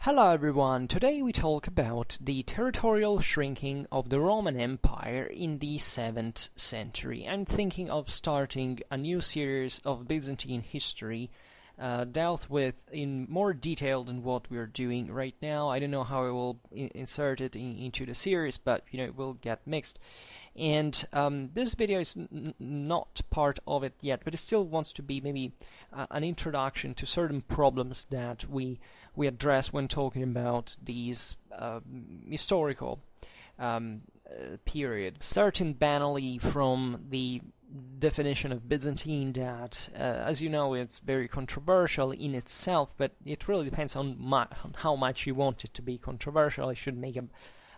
Hello everyone, today we talk about the territorial shrinking of the Roman Empire in the 7th century. I'm thinking of starting a new series of Byzantine history dealt with in more detail than what we're doing right now. I don't know how I will insert it into the series, but it will get mixed. And this video is not part of it yet, but it still wants to be maybe an introduction to certain problems that we address when talking about these historical period. Starting banally from the definition of Byzantine that, as you know, it's very controversial in itself, but it really depends on how much you want it to be controversial. I should make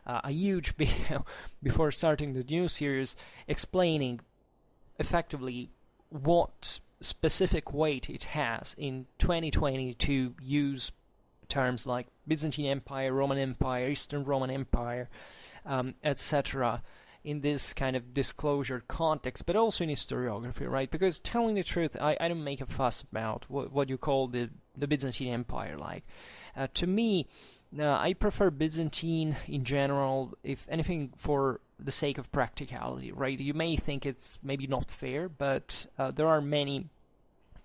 a huge video before starting the new series explaining effectively what specific weight it has in 2020 to use terms like Byzantine Empire, Roman Empire, Eastern Roman Empire, etc. in this kind of disclosure context, but also in historiography, right? Because telling the truth, I don't make a fuss about what you call the Byzantine Empire like. To me, I prefer Byzantine in general, if anything, for the sake of practicality, right? You may think it's maybe not fair, but there are many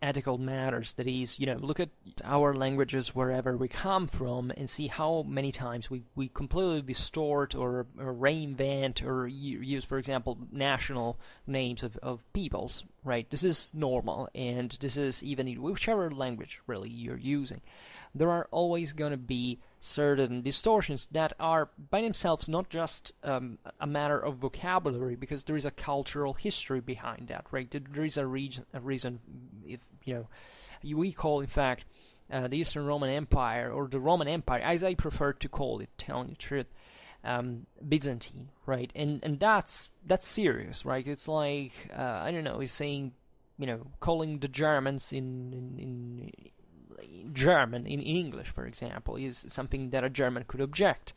ethical matters. That is, look at our languages wherever we come from and see how many times we completely distort or reinvent or use, for example, national names of peoples, right? This is normal, and this is even in whichever language really you're using. There are always going to be certain distortions that are by themselves not just a matter of vocabulary, because there is a cultural history behind that, right? There is a reason, if we call, in fact, the Eastern Roman Empire, or the Roman Empire, as I prefer to call it, telling the truth, Byzantine, right? And that's serious, right? It's like I don't know, it's saying, calling the Germans in German in English, for example, is something that a German could object.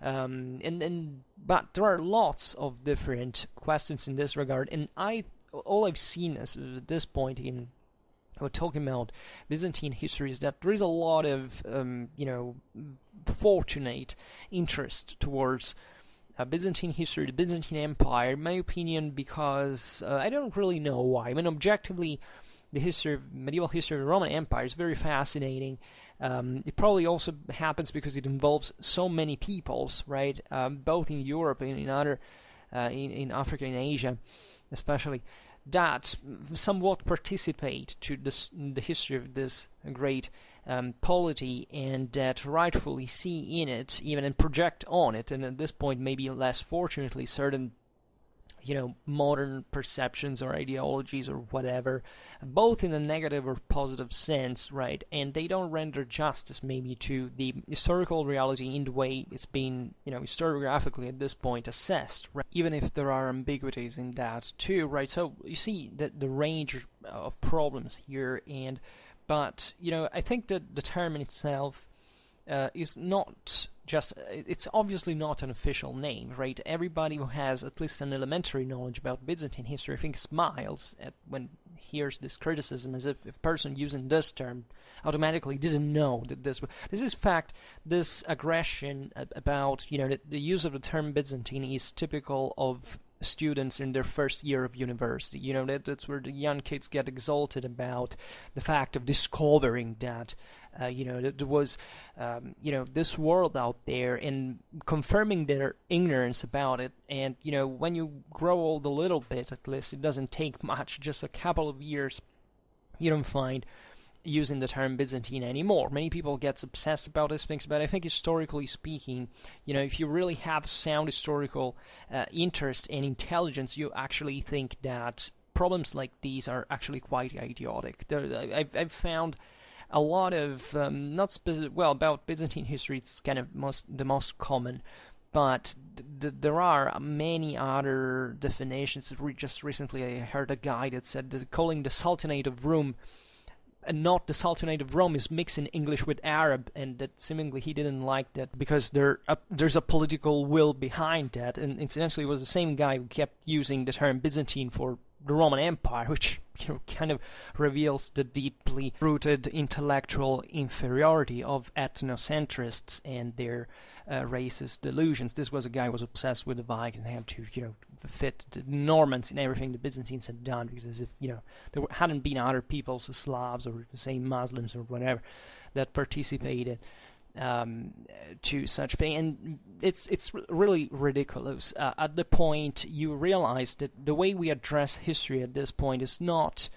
But there are lots of different questions in this regard, and all I've seen at this point in talking about Byzantine history is that there is a lot of fortunate interest towards Byzantine history, the Byzantine Empire, in my opinion, because I don't really know why. I mean, objectively, the medieval history of the Roman Empire is very fascinating. It probably also happens because it involves so many peoples, right? Both in Europe and in Africa and Asia, especially, that somewhat participate to the history of this great polity, and that rightfully see in it, even and project on it, and at this point, maybe less fortunately, certain modern perceptions or ideologies or whatever, both in a negative or positive sense, right? And they don't render justice maybe to the historical reality in the way it's been, historiographically at this point assessed, right? Even if there are ambiguities in that too, right? So you see that the range of problems here, but I think that the term in itself is not just, it's obviously not an official name, right? Everybody who has at least an elementary knowledge about Byzantine history, I think, smiles when hears this criticism, as if a person using this term automatically didn't know that this is, in fact, this aggression about, the use of the term Byzantine is typical of students in their first year of university. That's where the young kids get exalted about the fact of discovering that there was this world out there, and confirming their ignorance about it. And when you grow old a little bit, at least, it doesn't take much, just a couple of years, you don't find using the term Byzantine anymore. Many people get obsessed about these things, but I think historically speaking, if you really have sound historical interest and intelligence, you actually think that problems like these are actually quite idiotic. I've found a lot of about Byzantine history, it's kind of the most common, but there are many other definitions. Just recently I heard a guy that said that calling the Sultanate of Rome and not the Sultanate of Rome is mixing English with Arab, and that seemingly he didn't like that because there's a political will behind that. And incidentally, it was the same guy who kept using the term Byzantine for the Roman Empire, which kind of reveals the deeply rooted intellectual inferiority of ethnocentrists and their racist delusions. This was a guy who was obsessed with the Vikings. They had to fit the Normans in everything the Byzantines had done, because as if there hadn't been other peoples, the Slavs or the same Muslims or whatever, that participated to such thing. And it's really ridiculous. At the point you realize that the way we address history at this point is not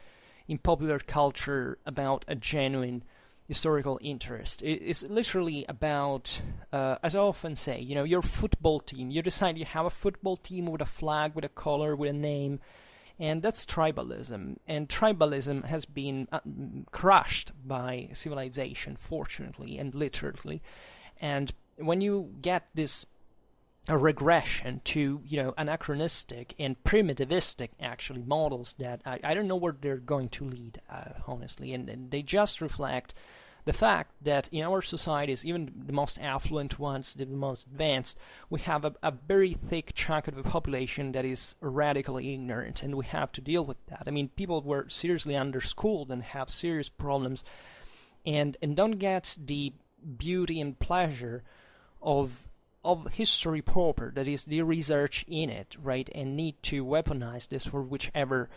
in popular culture about a genuine historical interest. It's literally about, as I often say, your football team. You decide you have a football team with a flag, with a color, with a name, and that's tribalism. And tribalism has been crushed by civilization, fortunately and literally. And when you get this a regression to anachronistic and primitivistic actually models that I don't know where they're going to lead, honestly, and they just reflect the fact that in our societies, even the most affluent ones, the most advanced, we have a very thick chunk of the population that is radically ignorant, and we have to deal with that. I mean, people were seriously underschooled and have serious problems, and don't get the beauty and pleasure of history proper, that is the research in it, right, and need to weaponize this for whichever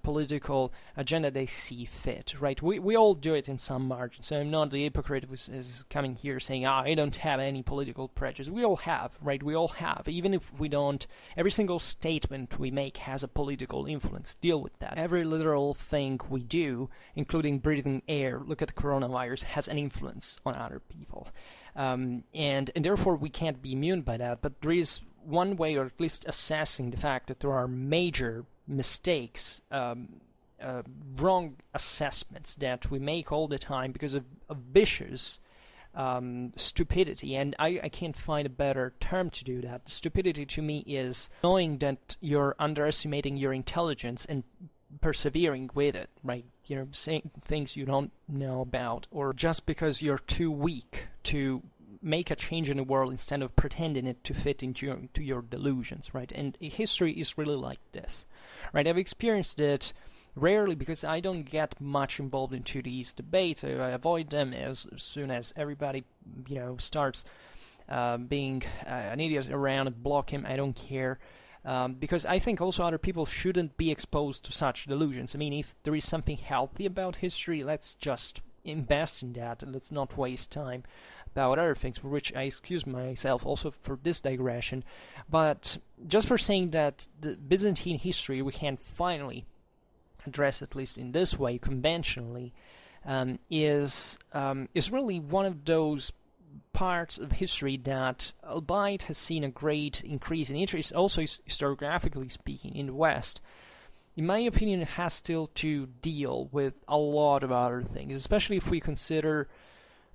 political agenda they see fit, right? We all do it in some margin, so I'm not the hypocrite who is coming here saying, I don't have any political prejudice. We all have, right? We all have, even if we don't. Every single statement we make has a political influence. Deal with that. Every literal thing we do, including breathing air, look at the coronavirus, has an influence on other people. And therefore we can't be immune by that, but there is one way, or at least assessing the fact that there are major mistakes, wrong assessments that we make all the time because of vicious stupidity, and I can't find a better term to do that. Stupidity to me is knowing that you're underestimating your intelligence and persevering with it, right? Saying things you don't know about, or just because you're too weak to make a change in the world instead of pretending it to fit into your delusions, right? And history is really like this, right? I've experienced it rarely because I don't get much involved into these debates. I avoid them as soon as everybody, starts being an idiot around and block him. I don't care. Because I think also other people shouldn't be exposed to such delusions. I mean, if there is something healthy about history, let's just invest in that, and let's not waste time about other things, for which I excuse myself also for this digression. But just for saying that the Byzantine history we can finally address, at least in this way, conventionally, is really one of those parts of history that, albeit has seen a great increase in interest, also historiographically speaking, in the West, in my opinion, it has still to deal with a lot of other things, especially if we consider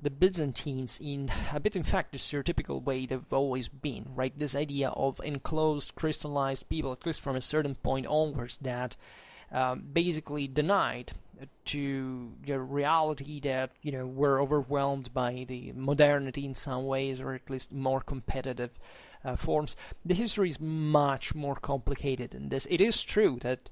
the Byzantines in a bit, in fact, the stereotypical way they've always been, right? This idea of enclosed, crystallized people, at least from a certain point onwards, that basically denied to the reality that we're overwhelmed by the modernity in some ways, or at least more competitive forms. The history is much more complicated than this. It is true that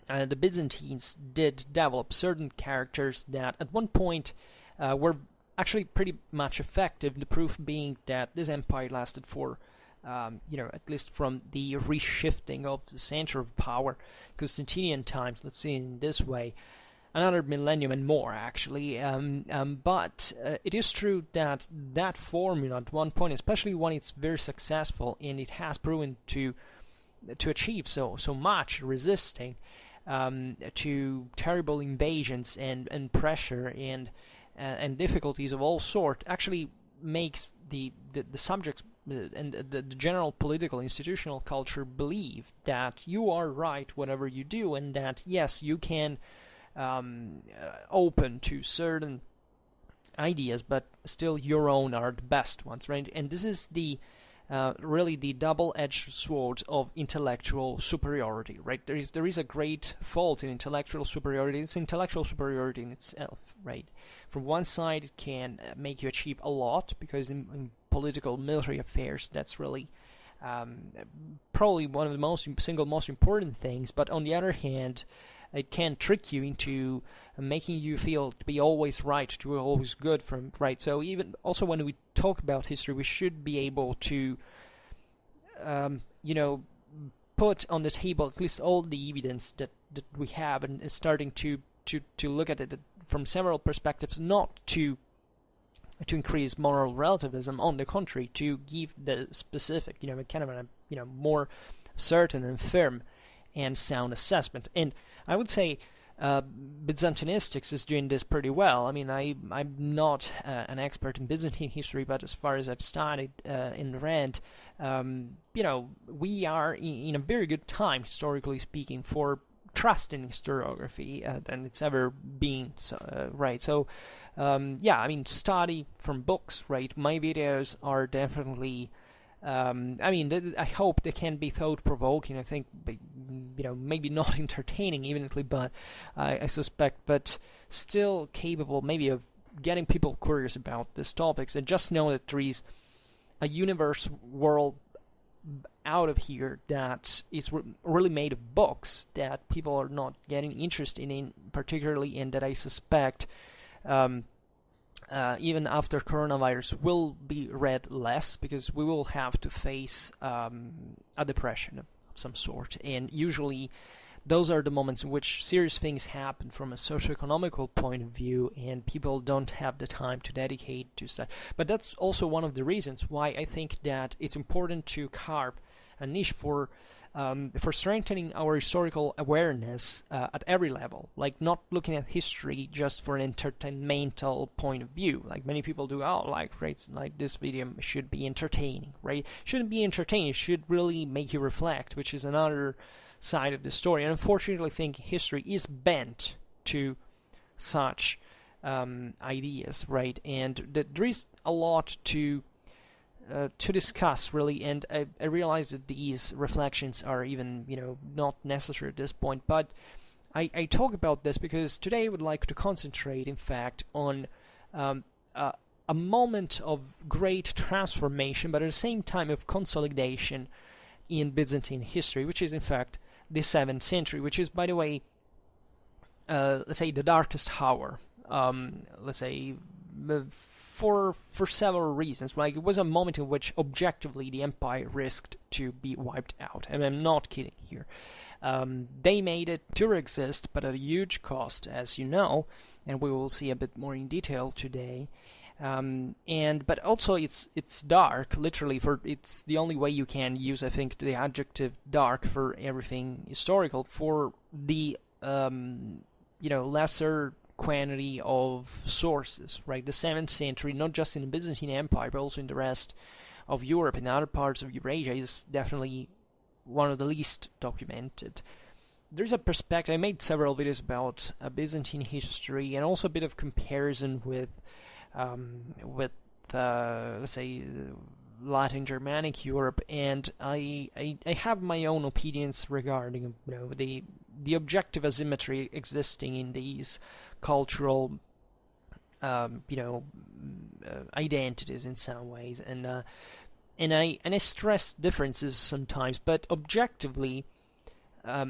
the Byzantines did develop certain characters that at one point were actually pretty much effective, the proof being that this empire lasted for at least from the reshifting of the center of power, Constantinian times, let's see in this way, another millennium and more, actually. But it is true that that formula at one point, especially when it's very successful, and it has proven to achieve so much, resisting to terrible invasions and pressure and difficulties of all sort, actually makes the subjects and the general political institutional culture believe that you are right whatever you do, and that yes, you can open to certain ideas, but still your own are the best ones, right? And this is the really the double-edged sword of intellectual superiority, right? There is a great fault in intellectual superiority. It's intellectual superiority in itself, right? From one side, it can make you achieve a lot, because in political military affairs, that's really probably one of the single most important things. But on the other hand, it can trick you into making you feel to be always right, to be always good from right. So even also when we talk about history, we should be able to, put on the table at least all the evidence that we have, and is starting to look at it from several perspectives, not to increase moral relativism. On the contrary, to give the specific, kind of a, more certain and firm and sound assessment. And I would say Byzantinistics is doing this pretty well. I mean, I'm not an expert in Byzantine history, but as far as I've studied and read, we are in a very good time, historically speaking, for trust in historiography than it's ever been, right? So, I mean, study from books, right? My videos are definitely, I hope they can be thought-provoking. I think, maybe not entertaining evidently, but I suspect, but still capable maybe of getting people curious about these topics. And just know that there is a universe world out of here that is really made of books that people are not getting interested in particularly, and that I suspect even after coronavirus will be read less, because we will have to face a depression of some sort, and usually those are the moments in which serious things happen from a socio-economical point of view, and people don't have the time to dedicate to stuff. But that's also one of the reasons why I think that it's important to carve a niche for strengthening our historical awareness at every level, like not looking at history just for an entertainmental point of view, like many people do. Like this video should be entertaining, right? Shouldn't be entertaining, it should really make you reflect, which is another side of the story. And unfortunately, I think history is bent to such ideas, right? And there is a lot to discuss, really, and I realize that these reflections are even, not necessary at this point, but I talk about this because today I would like to concentrate, in fact, on a moment of great transformation, but at the same time of consolidation in Byzantine history, which is, in fact, the 7th century, which is, by the way, let's say, the darkest hour, let's say, for several reasons. Like, it was a moment in which objectively the empire risked to be wiped out, and I'm not kidding here. They made it to exist, but at a huge cost, as you know, and we will see a bit more in detail today. But also it's dark, literally, for it's the only way you can use, I think, the adjective dark for everything historical, for the lesser quantity of sources, right? The 7th century, not just in the Byzantine Empire, but also in the rest of Europe and other parts of Eurasia, is definitely one of the least documented. There's a perspective, I made several videos about Byzantine history, and also a bit of comparison with let's say, Latin Germanic Europe, and I have my own opinions regarding the objective asymmetry existing in these cultural identities in some ways, and I stress differences sometimes, but objectively,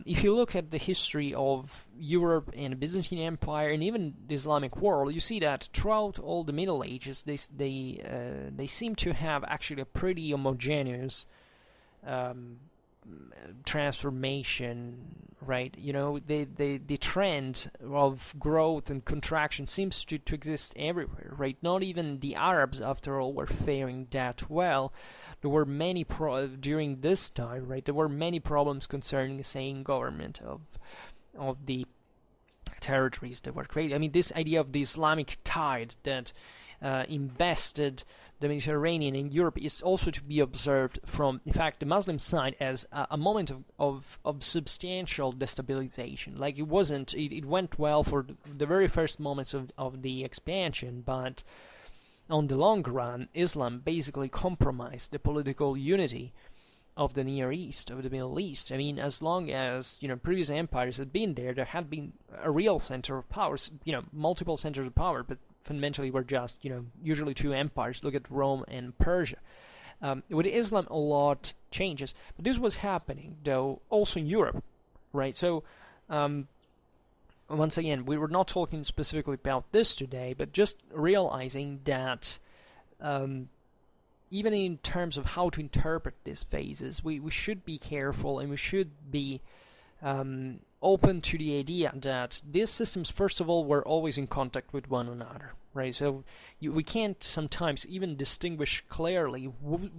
if you look at the history of Europe and the Byzantine Empire and even the Islamic world, you see that throughout all the Middle Ages, they seem to have actually a pretty homogeneous transformation, right? The trend of growth and contraction seems to exist everywhere, right? Not even the Arabs, after all, were faring that well. There were many during this time, right? There were many problems concerning, say, government of the territories that were created. I mean, this idea of the Islamic tide that invested the Mediterranean and Europe is also to be observed from, in fact, the Muslim side as a moment of substantial destabilization. Like, it went well for the very first moments of the expansion, but on the long run, Islam basically compromised the political unity of the Near East, of the Middle East. I mean, as long as, previous empires had been there had been a real center of power, multiple centers of power, but fundamentally were just, usually two empires. Look at Rome and Persia. With Islam, a lot changes, but this was happening though also in Europe, right? So once again, we were not talking specifically about this today, but just realizing that even in terms of how to interpret these phases, we should be careful, and we should be open to the idea that these systems, first of all, were always in contact with one another, right? So we can't sometimes even distinguish clearly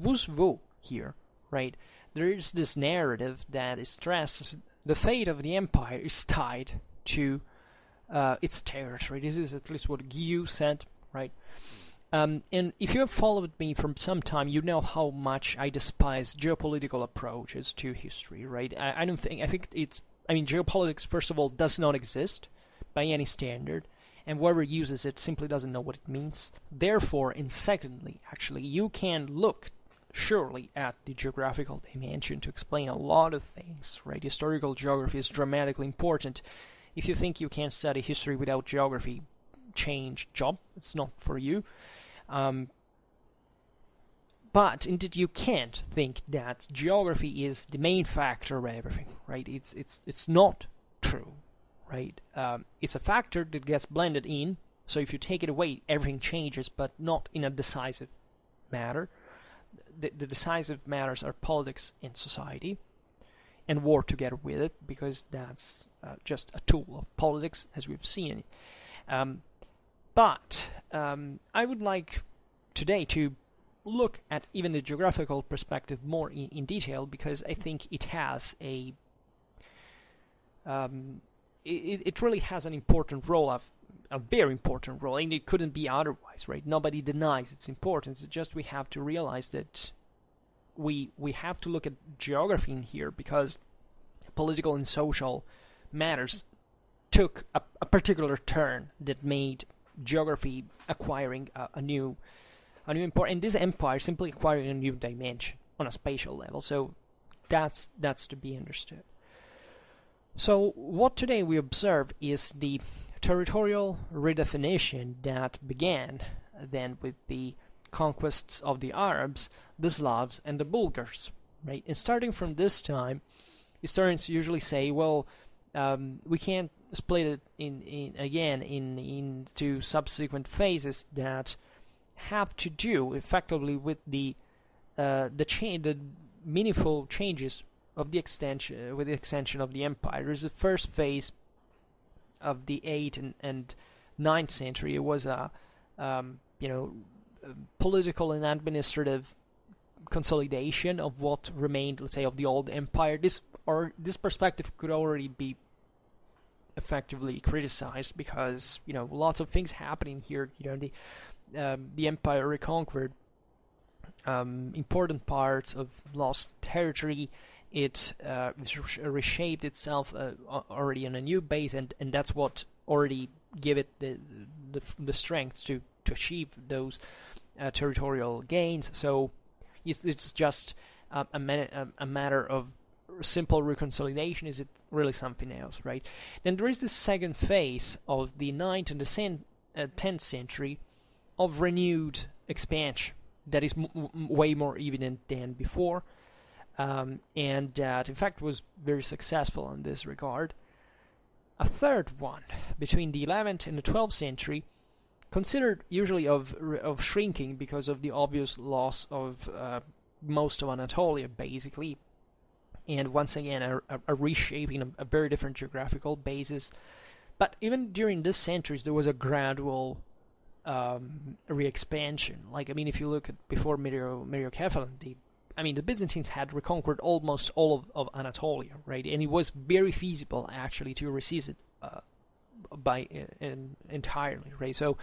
who's who here, right? There is this narrative that stresses the fate of the empire is tied to its territory. This is at least what Guy said, right? And if you have followed me for some time, you know how much I despise geopolitical approaches to history, right? I think geopolitics, first of all, does not exist by any standard, and whoever uses it simply doesn't know what it means. Therefore, and secondly, actually, you can look surely at the geographical dimension to explain a lot of things, right? Historical geography is dramatically important. If you think you can't study history without geography, change job. It's not for you. But indeed, you can't think that geography is the main factor of everything, right? It's not true, right? It's a factor that gets blended in. So if you take it away, everything changes, but not in a decisive matter. The decisive matters are politics and society, and war together with it, because that's just a tool of politics, as we've seen. But I would like today to look at even the geographical perspective more in detail, because I think it has it really has an important role, a very important role, and it couldn't be otherwise, right? Nobody denies its importance. It's just we have to realize that we have to look at geography in here, because political and social matters took a particular turn that made geography acquiring a new import, and this empire simply acquiring a new dimension on a spatial level. So that's to be understood. So what today we observe is the territorial redefinition that began then with the conquests of the Arabs, the Slavs, and the Bulgars, right? And starting from this time, historians usually say, well, we can't split it into subsequent phases that have to do effectively with the meaningful changes of the extension of the empire. There's the first phase of the 8th and 9th century. It was a political and administrative consolidation of what remained, let's say, of the old empire. This perspective could already be effectively criticized, because lots of things happening here. The empire reconquered important parts of lost territory. It reshaped itself already on a new base, and that's what already gave it the strength to achieve those territorial gains. So it's just a matter of simple reconsolidation. Is it really something else, right? Then there is the second phase of the 9th and the 10th century of renewed expansion that is way more evident than before, and that in fact was very successful in this regard. A third one between the 11th and the 12th century, considered usually of shrinking because of the obvious loss of most of Anatolia, basically, and once again a reshaping, a very different geographical basis. But even during these centuries, there was a gradual re-expansion. If you look at before Myriokephalon, the Byzantines had reconquered almost all of Anatolia, right? And it was very feasible actually to resist it entirely, right? So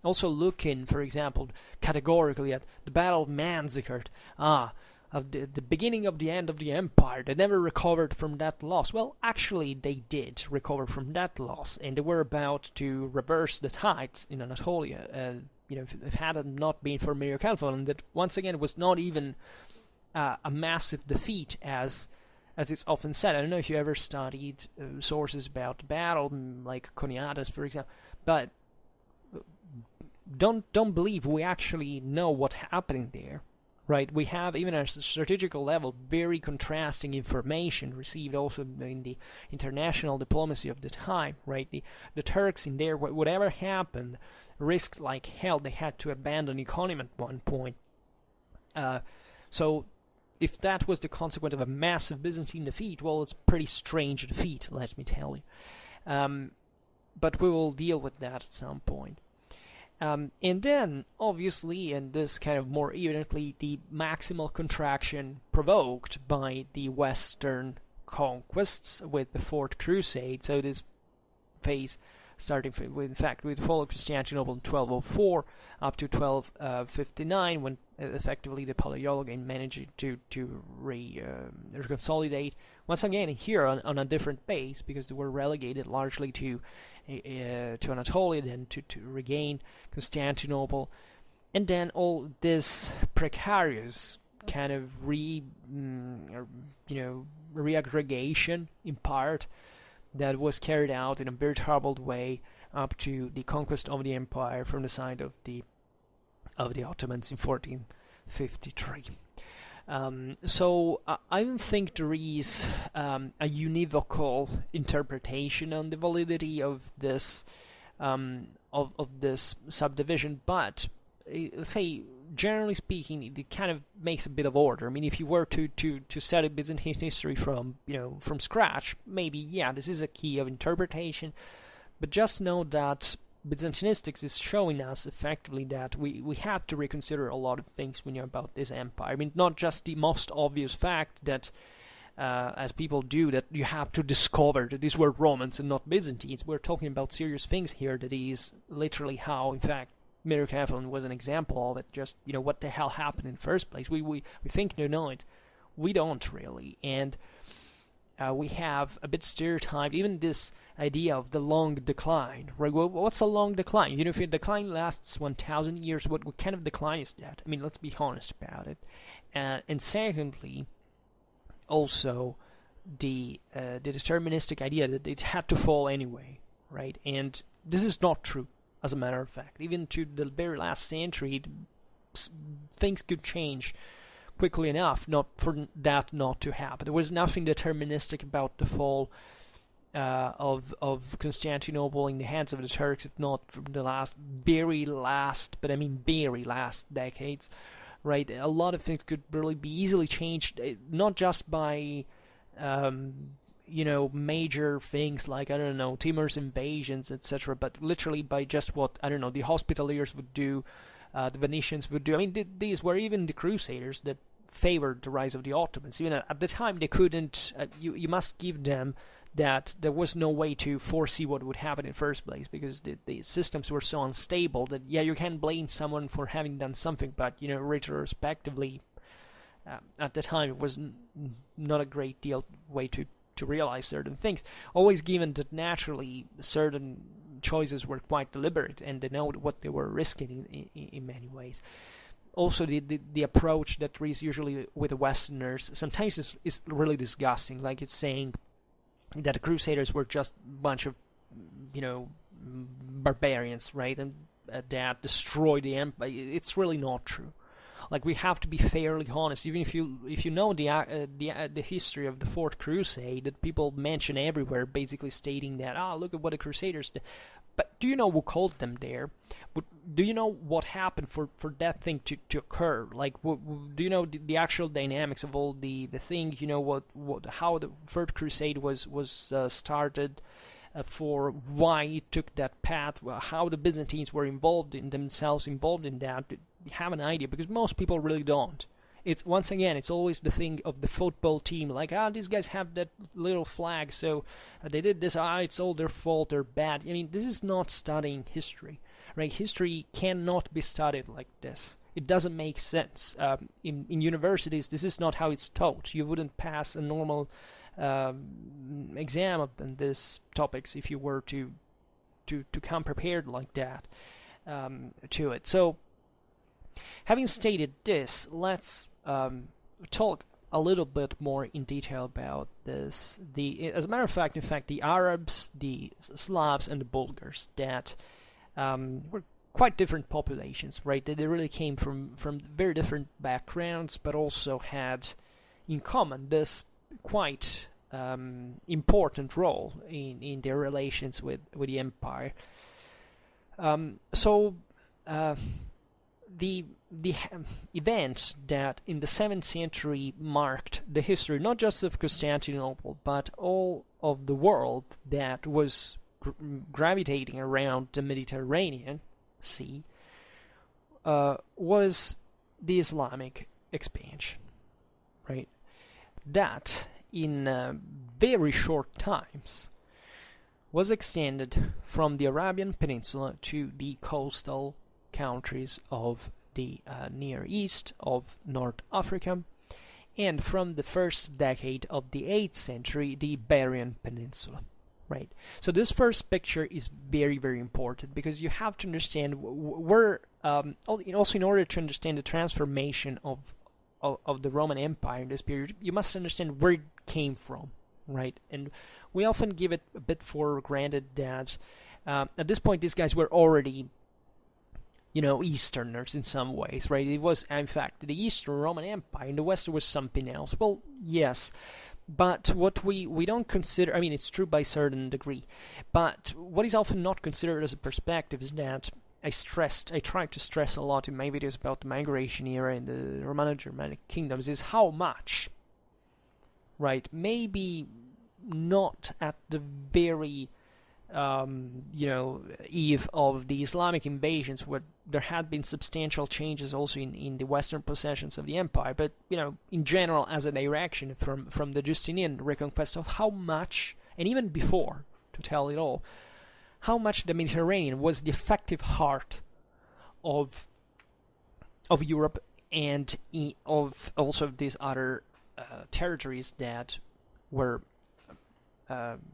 also looking, for example, categorically at the Battle of Manzikert, of the beginning of the end of the empire, they never recovered from that loss. Well, actually they did recover from that loss, and they were about to reverse the tides in Anatolia. If it had not been for Myriokephalon, that once again was not even a massive defeat as it's often said. I don't know if you ever studied sources about the battle, like Coniates, for example, but don't believe we actually know what happened there. right? We have, even at a strategical level, very contrasting information received also in the international diplomacy of the time, right? The Turks in there, whatever happened, risked like hell. They had to abandon economy at one point. So if that was the consequence of a massive Byzantine defeat, well, it's a pretty strange defeat, let me tell you. But we will deal with that at some point. And then, obviously, and this kind of more evidently, the maximal contraction provoked by the Western conquests with the Fourth Crusade. So this phase starting with, in fact, with the fall of Constantinople in 1204 up to 1259, when effectively the Paleologi managed to reconsolidate. Once again, here on a different base, because they were relegated largely to Anatolia, then to regain Constantinople, and then all this precarious kind of reaggregation in part that was carried out in a very troubled way up to the conquest of the empire from the side of the Ottomans in 1453. So I don't think there is a univocal interpretation on the validity of this this subdivision, but let's say, generally speaking, it kind of makes a bit of order. I mean, if you were to study Byzantine history from scratch, maybe this is a key of interpretation. But just know that Byzantinistics is showing us effectively that we have to reconsider a lot of things when you're about this empire. I mean, not just the most obvious fact that, as people do, that you have to discover that these were Romans and not Byzantines. We're talking about serious things here. That is literally how, in fact, Myriokephalon was an example of it. Just, what the hell happened in the first place? We think they know it. We don't really. And we have a bit stereotyped even this idea of the long decline, right? Well, what's a long decline? If a decline lasts 1,000 years, what kind of decline is that? I mean, let's be honest about it. And secondly, also the deterministic idea that it had to fall anyway, right? And this is not true, as a matter of fact. Even to the very last century, things could change quickly enough not for that not to happen. There was nothing deterministic about the fall of Constantinople in the hands of the Turks, if not from the very last decades, right? A lot of things could really be easily changed, not just by major things like, Timur's invasions, etc., but literally by just what, the Hospitallers would do, the Venetians would do. I mean, these were even the Crusaders that favored the rise of the Ottomans. Even at the time, they couldn't, you must give them that there was no way to foresee what would happen in the first place, because the systems were so unstable that, you can blame someone for having done something, but, retrospectively, at the time, it was not a great way to realize certain things. Always given that naturally certain choices were quite deliberate and they know what they were risking in many ways. Also, the approach that is usually with the Westerners sometimes is really disgusting. Like, it's saying that the Crusaders were just a bunch of, barbarians, right? And that destroyed the empire. It's really not true. Like, we have to be fairly honest. Even if you know the history of the Fourth Crusade that people mention everywhere, basically stating that, look at what the Crusaders did. But do you know who called them there? Do you know what happened for that thing to occur? Like, do you know the actual dynamics of all the thing? How the Third Crusade was started, for why it took that path, how the Byzantines were involved in that? You have an idea, because most people really don't. It's, once again, it's always the thing of the football team, like, these guys have that little flag, so they did this, it's all their fault, they're bad. I mean, this is not studying history, right? History cannot be studied like this. It doesn't make sense. In universities, this is not how it's taught. You wouldn't pass a normal exam on these topics if you were to come prepared like that to it. So, having stated this, let's talk a little bit more in detail about this. As a matter of fact, the Arabs, the Slavs, and the Bulgars that were quite different populations, right? They really came from very different backgrounds, but also had in common this quite important role in their relations with the empire. So the events that in the 7th century marked the history not just of Constantinople but all of the world that was gravitating around the Mediterranean Sea was the Islamic expansion, right? That in very short times was extended from the Arabian Peninsula to the coastal countries of the Near East, of North Africa, and from the first decade of the 8th century, the Iberian Peninsula. Right. So this first picture is very, very important because you have to understand where, also in order to understand the transformation of the Roman Empire in this period, you must understand where it came from, right? And we often give it a bit for granted that at this point these guys were already, Easterners in some ways, right? It was, in fact, the Eastern Roman Empire, and the West was something else. Well, yes. But what we don't consider, it's true by a certain degree, but what is often not considered as a perspective is that I tried to stress a lot in my videos about the migration era in the Romano-Germanic kingdoms is how much, right, maybe not at the very, eve of the Islamic invasions, where there had been substantial changes also in the western possessions of the empire, but in general as a direction from the Justinian reconquest of how much, and even before, to tell it all, how much the Mediterranean was the effective heart of Europe and of also these other territories that were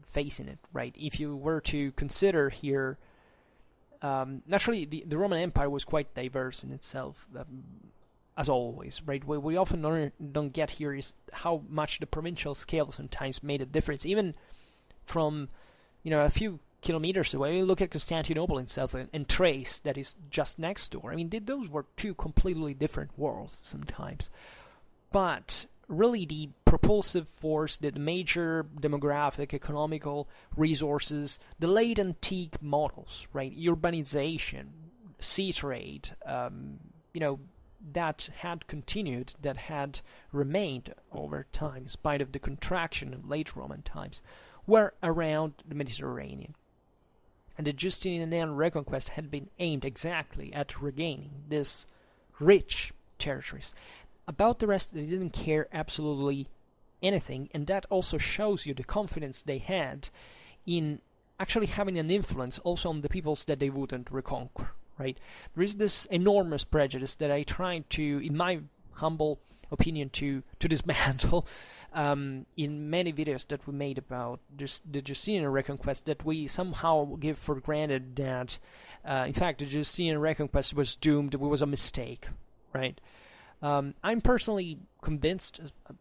facing it, right? If you were to consider here, naturally the Roman Empire was quite diverse in itself, as always, right? What we often don't get here is how much the provincial scale sometimes made a difference, even from a few kilometers away. You look at Constantinople itself and Thrace, that is just next door. Those were two completely different worlds sometimes, but really the propulsive force, the major demographic, economical resources, the late antique models, right? Urbanization, sea trade, that had continued, that had remained over time, in spite of the contraction of late Roman times, were around the Mediterranean. And the Justinian reconquest had been aimed exactly at regaining these rich territories. About the rest, they didn't care absolutely anything, and that also shows you the confidence they had in actually having an influence also on the peoples that they wouldn't reconquer, right? There is this enormous prejudice that I tried to, in my humble opinion, to dismantle in many videos that we made about the Justinian reconquest, that we somehow give for granted that, in fact, the Justinian reconquest was doomed, it was a mistake, right? I'm personally convinced,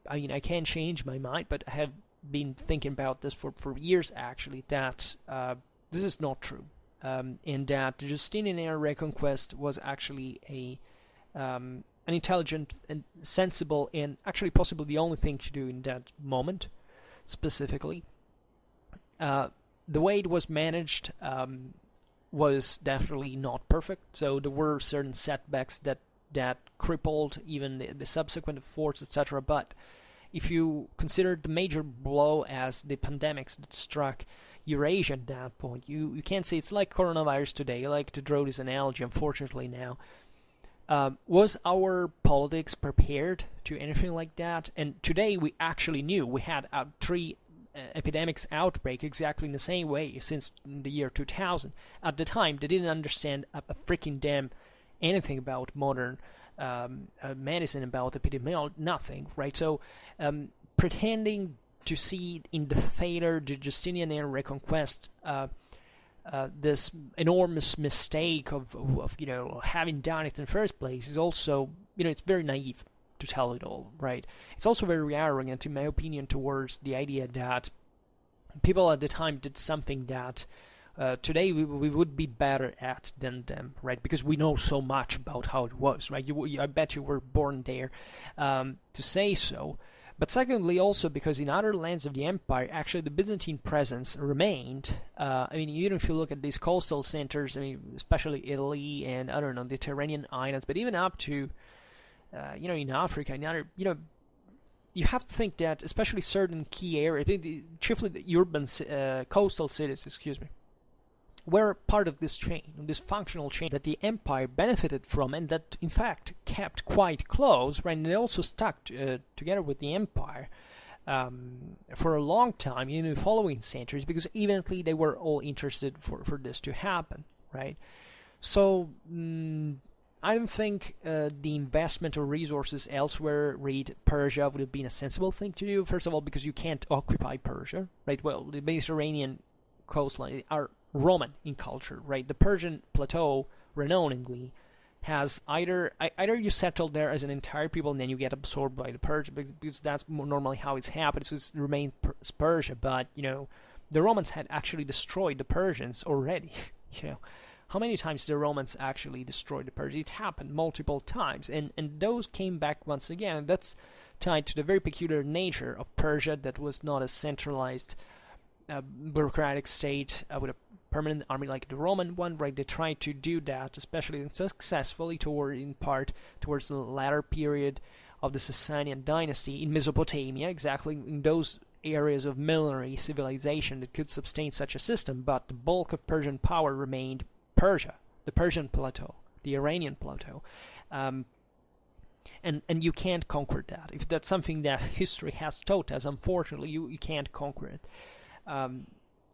I can't change my mind, but I have been thinking about this for years actually, that this is not true, and that the Justinian era reconquest was actually an intelligent and sensible, and actually possibly the only thing to do in that moment, specifically. The way it was managed was definitely not perfect, so there were certain setbacks that crippled even the subsequent efforts, etc. But if you consider the major blow as the pandemics that struck Eurasia at that point, you can't say it's like coronavirus today. I like to draw this analogy, unfortunately, now. Was our politics prepared to anything like that? And today we actually knew we had 3 epidemics outbreak exactly in the same way since the year 2000. At the time, they didn't understand a freaking damn anything about modern medicine, about epidemiology, nothing, right? So pretending to see in the failure, the Justinian era reconquest, this enormous mistake of having done it in the first place is also, it's very naive, to tell it all, right? It's also very arrogant, in my opinion, towards the idea that people at the time did something that today we would be better at than them, right? Because we know so much about how it was, right? I bet you were born there to say so. But secondly, also because in other lands of the empire, actually the Byzantine presence remained. I mean, even if you look at these coastal centers, I mean, especially Italy and, I don't know, the Tyrrhenian Islands, but even up to, in Africa, in other, you have to think that, especially certain key areas, chiefly the urban, coastal cities, were part of this chain, this functional chain that the empire benefited from, and that in fact kept quite close, right? And they also stuck together with the empire for a long time in the following centuries, because evidently they were all interested for this to happen, right? So I don't think the investment of resources elsewhere, read Persia, would have been a sensible thing to do. First of all, because you can't occupy Persia, right? Well, the Mediterranean coastline are Roman in culture, right? The Persian plateau, renowningly, has either you settle there as an entire people and then you get absorbed by the Persians, because that's normally how it's happened. So it's remained Persia, but the Romans had actually destroyed the Persians already. How many times the Romans actually destroyed the Persians? It happened multiple times, and those came back once again. And that's tied to the very peculiar nature of Persia, that was not a centralized bureaucratic state with a permanent army like the Roman one, right? They tried to do that, especially successfully in part towards the latter period of the Sasanian dynasty in Mesopotamia, exactly in those areas of military civilization that could sustain such a system. But the bulk of Persian power remained Persia, the Persian plateau, the Iranian plateau. And you can't conquer that. If that's something that history has taught us, unfortunately, you can't conquer it.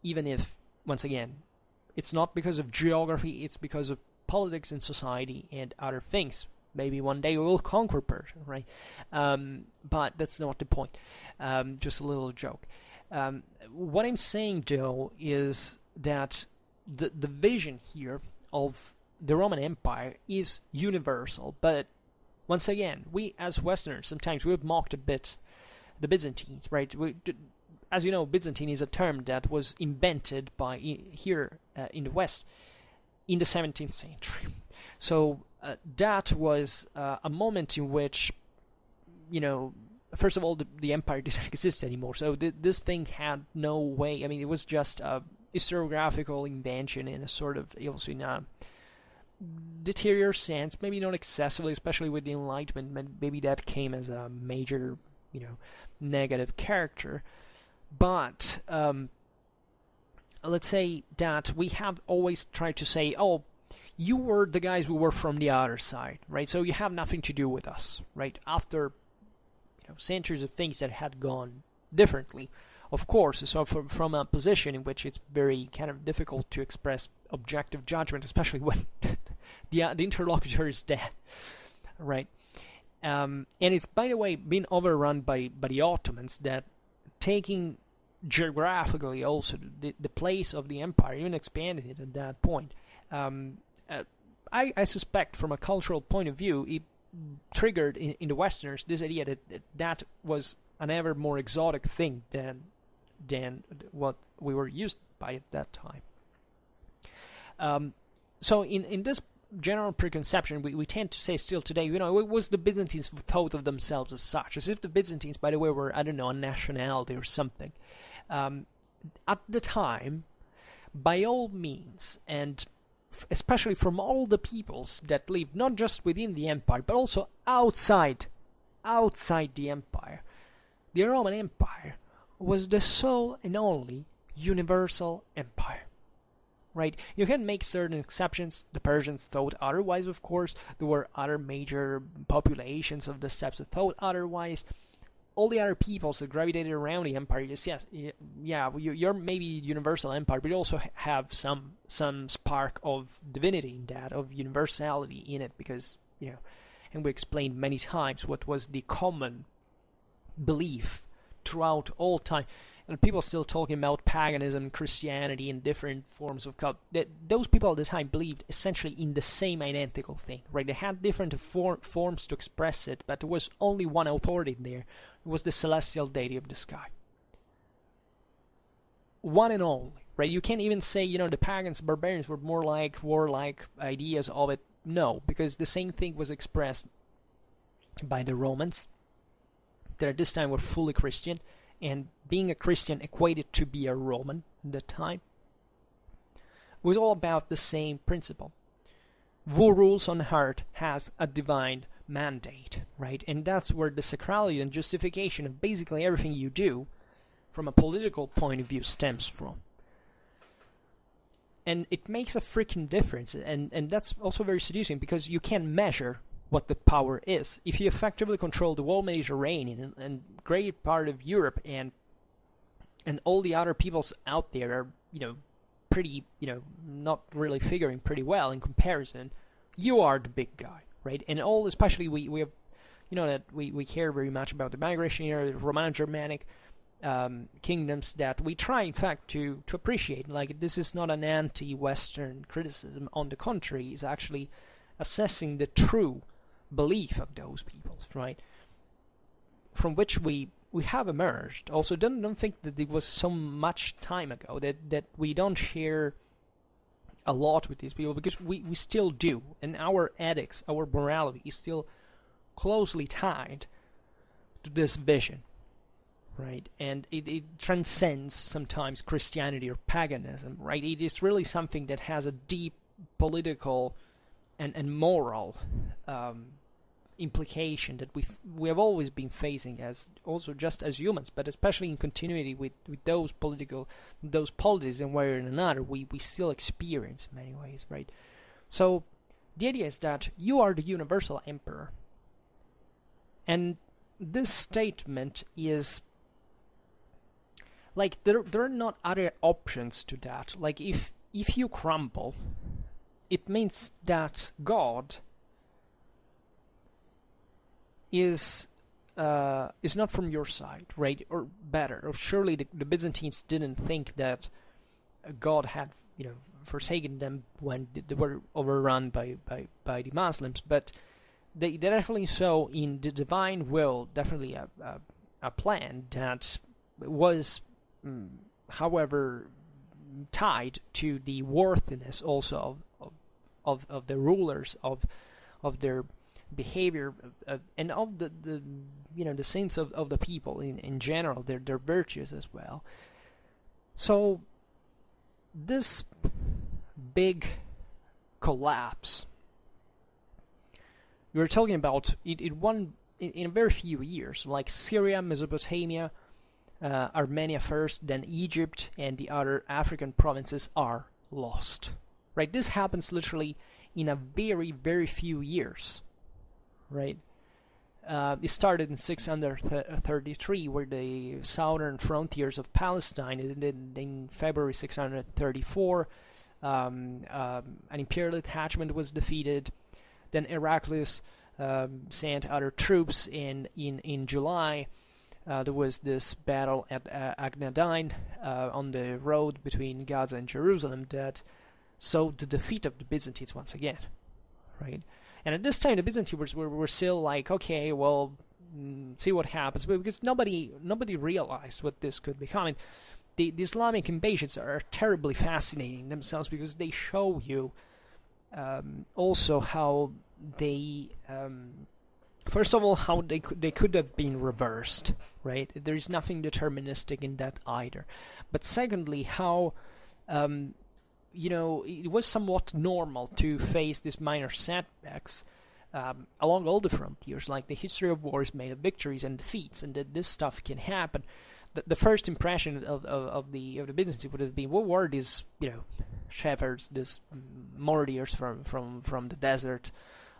Even if, once again, it's not because of geography, it's because of politics and society and other things. Maybe one day we will conquer Persia, right? But that's not the point. Just a little joke. What I'm saying, though, is that the vision here of the Roman Empire is universal. But once again, we as Westerners, sometimes we've mocked a bit the Byzantines, right? As you know, Byzantine is a term that was invented by here in the West in the 17th century. So that was a moment in which, first of all, the empire didn't exist anymore. So this thing had no way. I mean, it was just a historiographical invention in a sort of, also in a deterior sense, maybe not excessively, especially with the Enlightenment. Maybe that came as a major, negative character. But let's say that we have always tried to say, oh, you were the guys who were from the other side, right? So you have nothing to do with us, right? After centuries of things that had gone differently, of course. So from a position in which it's very kind of difficult to express objective judgment, especially when the interlocutor is dead, right? And it's, by the way, been overrun by the Ottomans, that taking geographically also the place of the empire, even expanded it at that point. I suspect from a cultural point of view, it triggered in the Westerners this idea that was an ever more exotic thing than what we were used by at that time. So in this general preconception, we tend to say still today, it was the Byzantines who thought of themselves as such, as if the Byzantines, by the way, were, I don't know, a nationality or something. At the time, by all means, and especially from all the peoples that lived not just within the empire, but also outside the empire, the Roman Empire was the sole and only universal empire. Right? You can make certain exceptions. The Persians thought otherwise, of course. There were other major populations of the steppes that thought otherwise. All the other peoples that gravitated around the empire, you're maybe universal empire, but you also have some spark of divinity in that, of universality in it, because, and we explained many times what was the common belief throughout all time. And people still talking about paganism, Christianity, and different forms of cult. Those people at the time believed essentially in the same identical thing, right? They had different forms to express it, but there was only one authority there. It was the celestial deity of the sky. One and only, right? You can't even say, the pagans, barbarians were more like warlike ideas of it. No, because the same thing was expressed by the Romans, that at this time were fully Christian, and being a Christian equated to be a Roman at that time. It was all about the same principle. Who rules on earth has a divine mandate, right? And that's where the sacrality and justification of basically everything you do from a political point of view stems from. And it makes a freaking difference, and that's also very seducing, because you can measure what the power is. If you effectively control the whole Mediterranean and great part of Europe, and all the other peoples out there are, pretty, not really figuring pretty well in comparison, you are the big guy, right? And especially we have, that we care very much about the migration here, the Romano-Germanic kingdoms, that we try, in fact, to appreciate. Like, this is not an anti-Western criticism. On the contrary, it's actually assessing the true belief of those peoples, right? From which we have emerged. Also, don't think that it was so much time ago that we don't share a lot with these people, because we still do, and our ethics, our morality is still closely tied to this vision, right? And it transcends sometimes Christianity or paganism, right? It is really something that has a deep political and moral implication that we have always been facing, as also just as humans, but especially in continuity with those polities, in one way or another we still experience in many ways, right? So the idea is that you are the universal emperor, and this statement is like there are not other options to that. Like, if you crumble, it means that God is not from your side, right? Or better, or surely the Byzantines didn't think that God had, forsaken them when they were overrun by the Muslims, but they definitely saw in the divine will definitely a plan that was, however, tied to the worthiness also of the rulers, of their behavior, and of the sins of the people in general, their virtues as well. So this big collapse we're talking about, it won in a very few years, like Syria, Mesopotamia, Armenia first, then Egypt, and the other African provinces are lost, right? This happens literally in a very, very few years, right? It started in 633, where the southern frontiers of Palestine, and then in February 634, an imperial detachment was defeated. Then Heraclius sent other troops, and in July there was this battle at Agnadine on the road between Gaza and Jerusalem that saw the defeat of the Byzantines once again, right? And at this time, the Byzantines were still like, okay, well, see what happens, but because nobody realized what this could become. And the Islamic invasions are terribly fascinating themselves, because they show you also how they, first of all, how they could have been reversed, right? There is nothing deterministic in that either. But secondly, how it was somewhat normal to face these minor setbacks along all the frontiers. Like, the history of war is made of victories and defeats, and that this stuff can happen. The first impression of the Byzantines would have been, what were these shepherds, these martyrs from the desert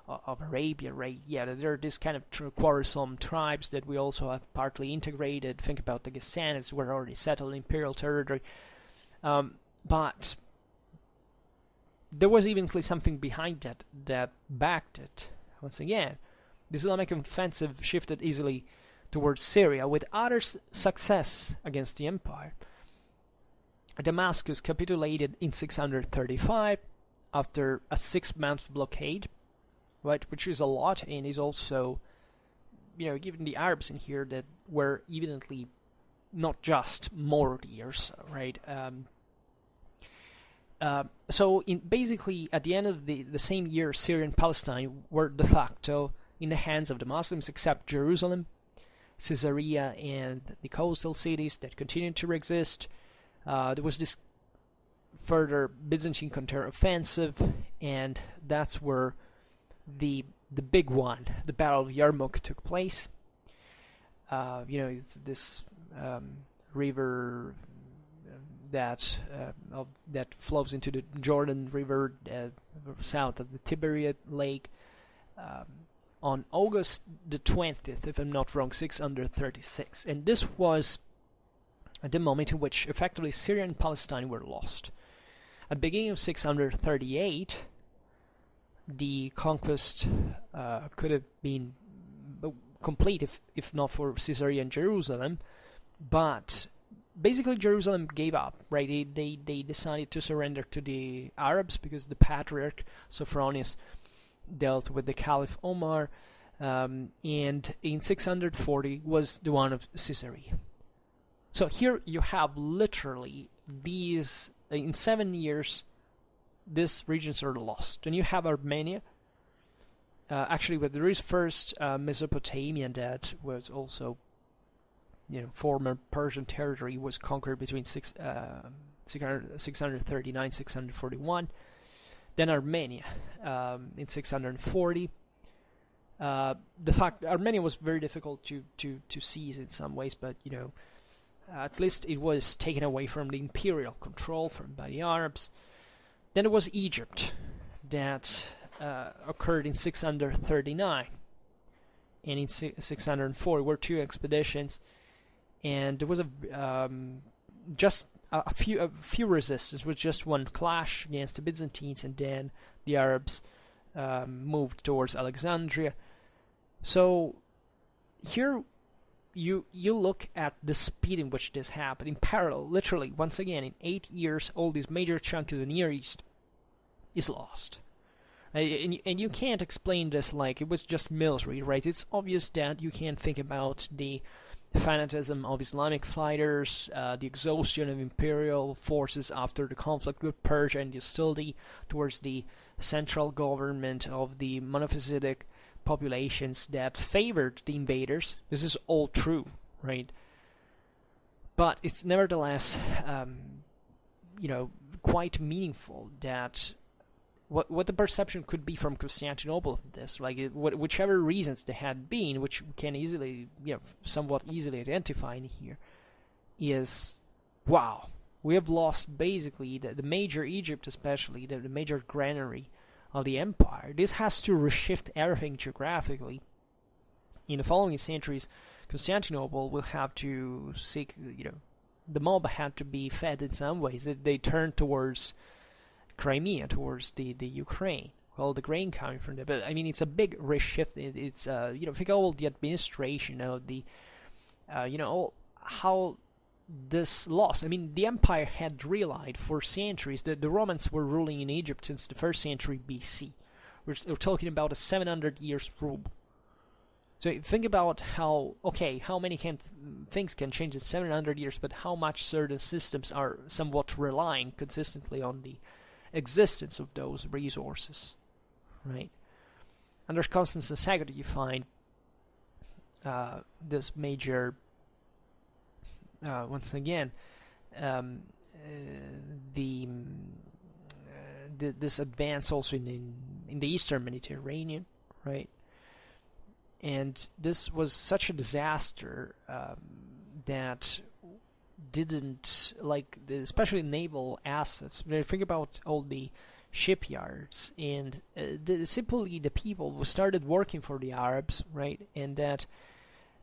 of Arabia, right? Yeah, they're this kind of quarrelsome tribes that we also have partly integrated. Think about the Ghassanis, who were already settled in imperial territory, but there was eventually something behind that backed it. Once again, the Islamic offensive shifted easily towards Syria, with utter success against the empire. Damascus capitulated in 635 after a 6-month blockade, right, which is a lot, and is also, given the Arabs in here that were evidently not just martyrs, right? So basically, at the end of the same year, Syria and Palestine were de facto in the hands of the Muslims, except Jerusalem, Caesarea, and the coastal cities that continued to exist. There was this further Byzantine counteroffensive, and that's where the big one, the Battle of Yarmouk, took place. It's this river that flows into the Jordan River south of the Tiberiad Lake on August the 20th, if I'm not wrong, 636. And this was at the moment in which effectively Syria and Palestine were lost. At the beginning of 638, the conquest could have been complete if not for Caesarea and Jerusalem, but basically Jerusalem gave up, right? They decided to surrender to the Arabs because the Patriarch Sophronius dealt with the Caliph Omar, and in 640 was the one of Caesarea. So here you have literally these, in 7 years, these regions are lost. And you have Armenia, actually, but there is first Mesopotamia that was also, former Persian territory, was conquered between 639, 641. Then Armenia in 640. The fact Armenia was very difficult to seize in some ways, but at least it was taken away from the imperial control by the Arabs. Then there was Egypt that occurred in 639, and in 604 were two expeditions, and there was just a few resistance, with just one clash against the Byzantines, and then the Arabs moved towards Alexandria. So here you look at the speed in which this happened in parallel. Literally, once again, in 8 years, all this major chunk of the Near East is lost. And you can't explain this like it was just military, right? It's obvious that you can't think about the fanatism of Islamic fighters, the exhaustion of imperial forces after the conflict with Persia, and the hostility towards the central government of the monophysitic populations that favored the invaders. This is all true, right? But it's nevertheless, quite meaningful that what the perception could be from Constantinople of this, like whichever reasons there had been, which we can easily, somewhat easily identify in here, is, wow, we have lost basically the major Egypt, especially the major granary of the empire. This has to reshift everything geographically. In the following centuries, Constantinople will have to seek, the mob had to be fed in some ways. They turned towards Crimea, towards the Ukraine, all the grain coming from there. But I mean, it's a big reshift. It's think all the administration of the, how this loss. I mean, the empire had relied for centuries. The Romans were ruling in Egypt since the 1st century BC. We're talking about a 700 years rule. So think about how many things can change in 700 years, but how much certain systems are somewhat relying consistently on the existence of those resources, right? Under Constantine's Sagard, you find this major, once again, this advance also in the Eastern Mediterranean, right? And this was such a disaster that didn't, especially naval assets. Think about all the shipyards, and simply the people who started working for the Arabs, right? And that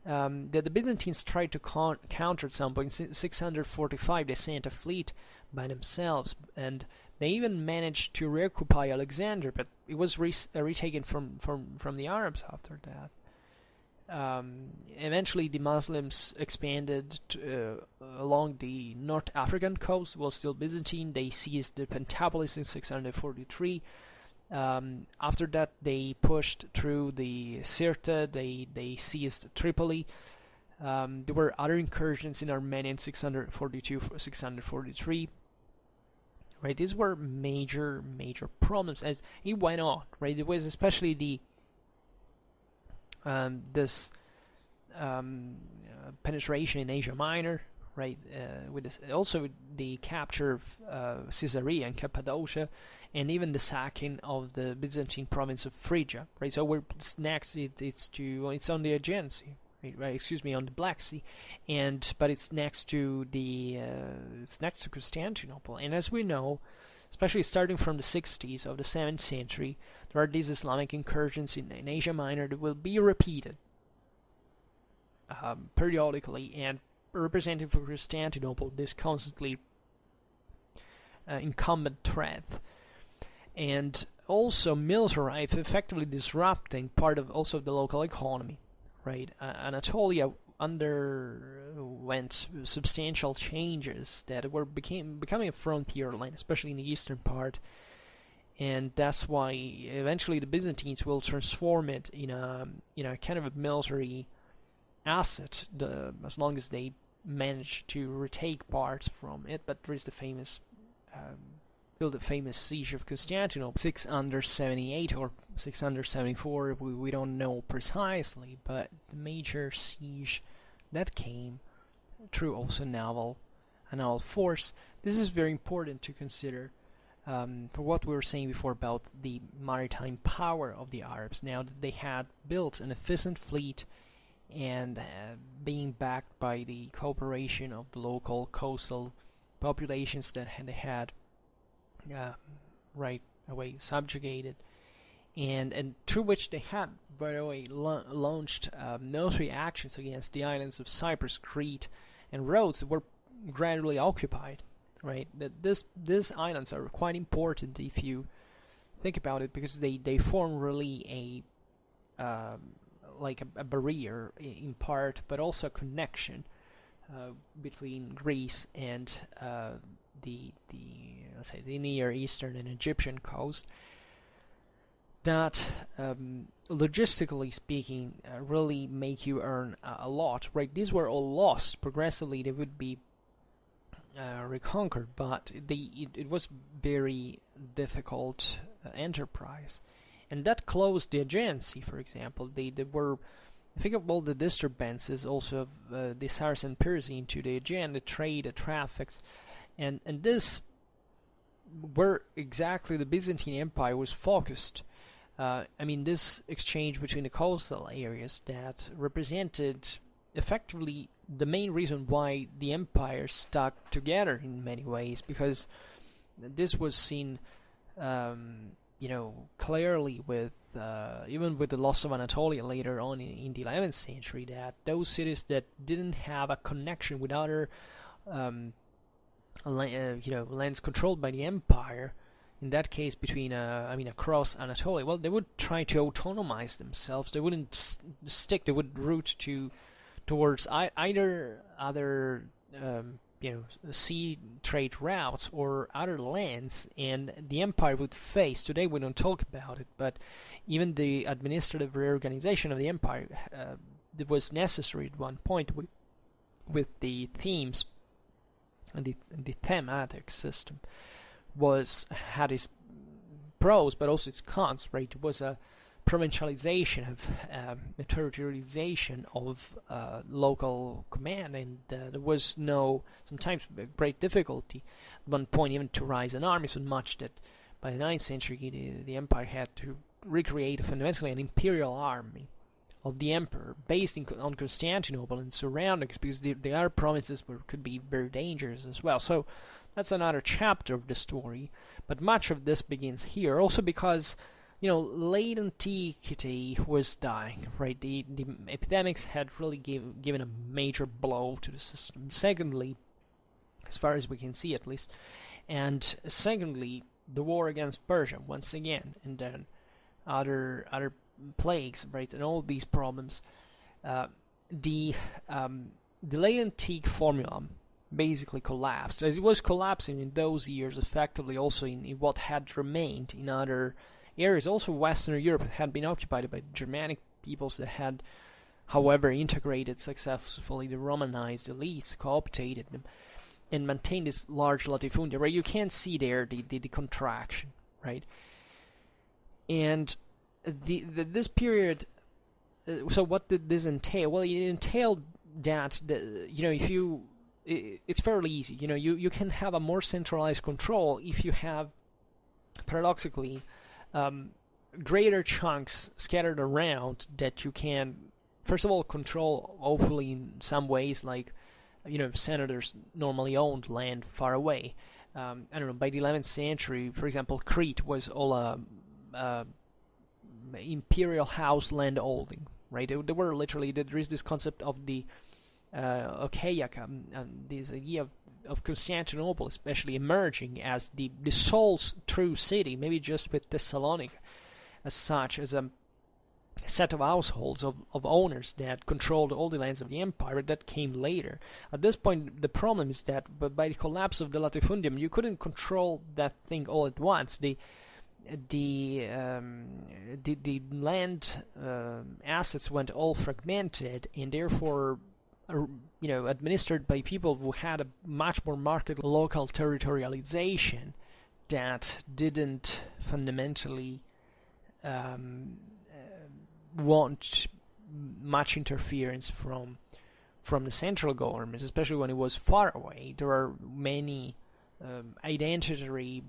the Byzantines tried to counter at some point. In 645, they sent a fleet by themselves, and they even managed to reoccupy Alexandria, but it was retaken from the Arabs after that. Eventually the Muslims expanded along the North African coast, while still Byzantine. They seized the Pentapolis in 643. After that they pushed through the Sirte, they seized Tripoli. There were other incursions in Armenia in 642, 643, right? These were major problems as it went on, right? It was especially the this penetration in Asia Minor, right? With this, also the capture of Caesarea and Cappadocia, and even the sacking of the Byzantine province of Phrygia, right? So it's next. It's on the Aegean Sea, right? Excuse me, on the Black Sea, but it's next to Constantinople. And as we know, especially starting from the 60s of the 7th century, there are these Islamic incursions in Asia Minor that will be repeated periodically, and representing for Constantinople this constantly incumbent threat, and also militarized, effectively disrupting part of also the local economy, right? Anatolia underwent substantial changes that becoming a frontier land, especially in the eastern part, and that's why eventually the Byzantines will transform it in a kind of a military asset, as long as they manage to retake parts from it. But there is the famous siege of Constantinople, 678 or 674, we don't know precisely, but the major siege that came through also naval force. This is very important to consider for what we were saying before about the maritime power of the Arabs. Now that they had built an efficient fleet and being backed by the cooperation of the local coastal populations that they had right away subjugated, and through which they had, by the way, launched military actions against the islands of Cyprus, Crete, and Rhodes that were gradually occupied. Right, that these islands are quite important if you think about it, because they form really a barrier in part, but also a connection between Greece and the let's say the Near Eastern and Egyptian coast, that logistically speaking really make you earn a lot, right? These were all lost progressively. They would be reconquered, but it was very difficult enterprise, and that closed the Aegean Sea, for example. They were, I think, of all the disturbances also of the Saracen piracy into the Aegean, the trade, the traffics, and this where exactly the Byzantine Empire was focused. This exchange between the coastal areas that represented effectively the main reason why the empire stuck together in many ways, because this was seen clearly with even with the loss of Anatolia later on in the 11th century, that those cities that didn't have a connection with other lands controlled by the empire, in that case between across Anatolia, well, they would try to autonomize themselves. They wouldn't stick. They would route towards either other sea trade routes or other lands, and the empire would face, today we don't talk about it, but even the administrative reorganization of the empire that was necessary at one point with the themes and the thematic system had its pros but also its cons, right? It was a provincialization of a territorialization of local command, and there was sometimes great difficulty at one point even to raise an army, so much that by the 9th century the empire had to recreate fundamentally an imperial army of the emperor based on Constantinople and surroundings, because the other provinces could be very dangerous as well. So that's another chapter of the story, but much of this begins here also because late antiquity was dying, right? The epidemics had really given a major blow to the system. Secondly, as far as we can see at least, and secondly, the war against Persia once again, and then other plagues, right, and all these problems. The late antique formula basically collapsed, as it was collapsing in those years, effectively also in what had remained in other areas. Also, Western Europe had been occupied by Germanic peoples that had, however, integrated successfully the Romanized elites, co-optated them. and maintain this large latifundia, right? You can see there the contraction, right? And this period, so what did this entail? Well, it entailed that if you, it's fairly easy. You can have a more centralized control if you have, paradoxically, greater chunks scattered around that you can, first of all, control, hopefully in some ways, like senators normally owned land far away. I don't know, by the 11th century, for example, Crete was all imperial house land holding, right? There were literally, there is this concept of the Achaia, this idea of Constantinople especially emerging as the sole true city, maybe just with Thessalonica as such, as a set of households of owners that controlled all the lands of the empire. That came later. At this point, the problem is that by the collapse of the latifundium, you couldn't control that thing all at once. The land assets went all fragmented, and therefore administered by people who had a much more marked local territorialization that didn't fundamentally want much interference from the central government, especially when it was far away. There are many identitary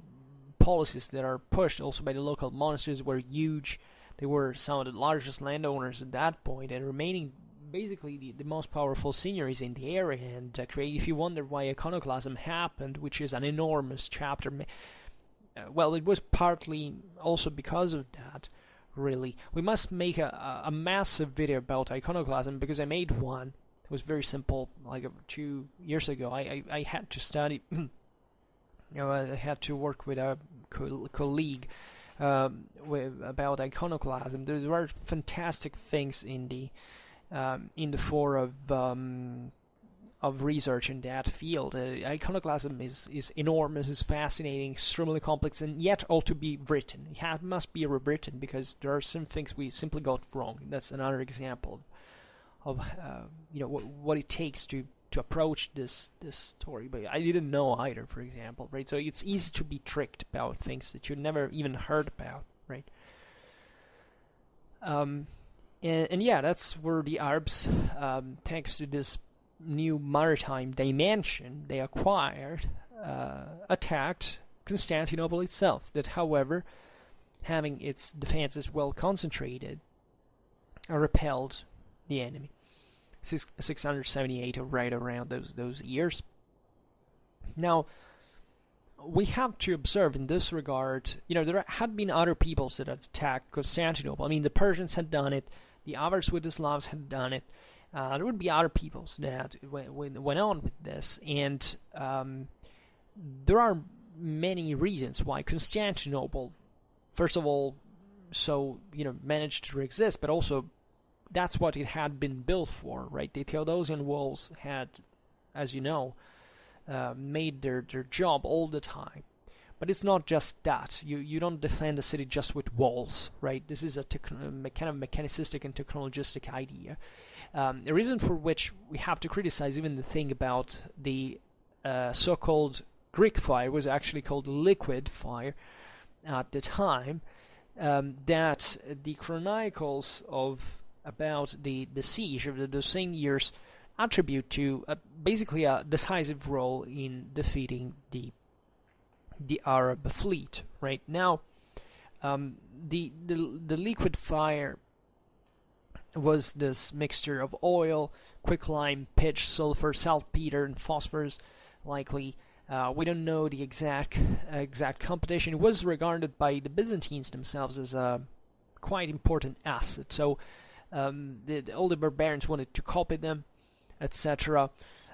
policies that are pushed also by the local monasteries. Were huge. They were some of the largest landowners at that point, and remaining basically the most powerful seigneuries in the area. And if you wonder why Iconoclasm happened, which is an enormous chapter, well, it was partly also because of that. Really, we must make a massive video about Iconoclasm, because I made one. It was very simple, like 2 years ago. I had to study, I had to work with a colleague about Iconoclasm. There were fantastic things in the fore of research in that field. Iconoclasm is enormous, is fascinating, extremely complex, and yet ought to be written. It must be rewritten, because there are some things we simply got wrong. That's another example of what it takes to approach this story. But I didn't know either, for example, right? So it's easy to be tricked about things that you never even heard about, right? And yeah, that's where the Arabs, thanks to this new maritime dimension they acquired, attacked Constantinople itself, that, however, having its defenses well concentrated, repelled the enemy. 678, or right around those years. Now, we have to observe in this regard, there had been other peoples that had attacked Constantinople. I mean, the Persians had done it, the Avars with the Slavs had done it. There would be other peoples that went on with this, and there are many reasons why Constantinople, first of all, managed to exist, but also that's what it had been built for, right? The Theodosian walls had, as you know, made their job all the time. But it's not just that. You don't defend a city just with walls, right? This is a kind of mechanicistic and technologistic idea. A reason for which we have to criticize even the thing about the so-called Greek fire was actually called liquid fire at the time, that the chronicles of about the siege of the same years attribute to basically a decisive role in defeating the Arab fleet. Right now, the liquid fire was this mixture of oil, quicklime, pitch, sulfur, saltpeter, and phosphorus. Likely, we don't know the exact composition. It was regarded by the Byzantines themselves as a quite important asset. So all the barbarians wanted to copy them, etc.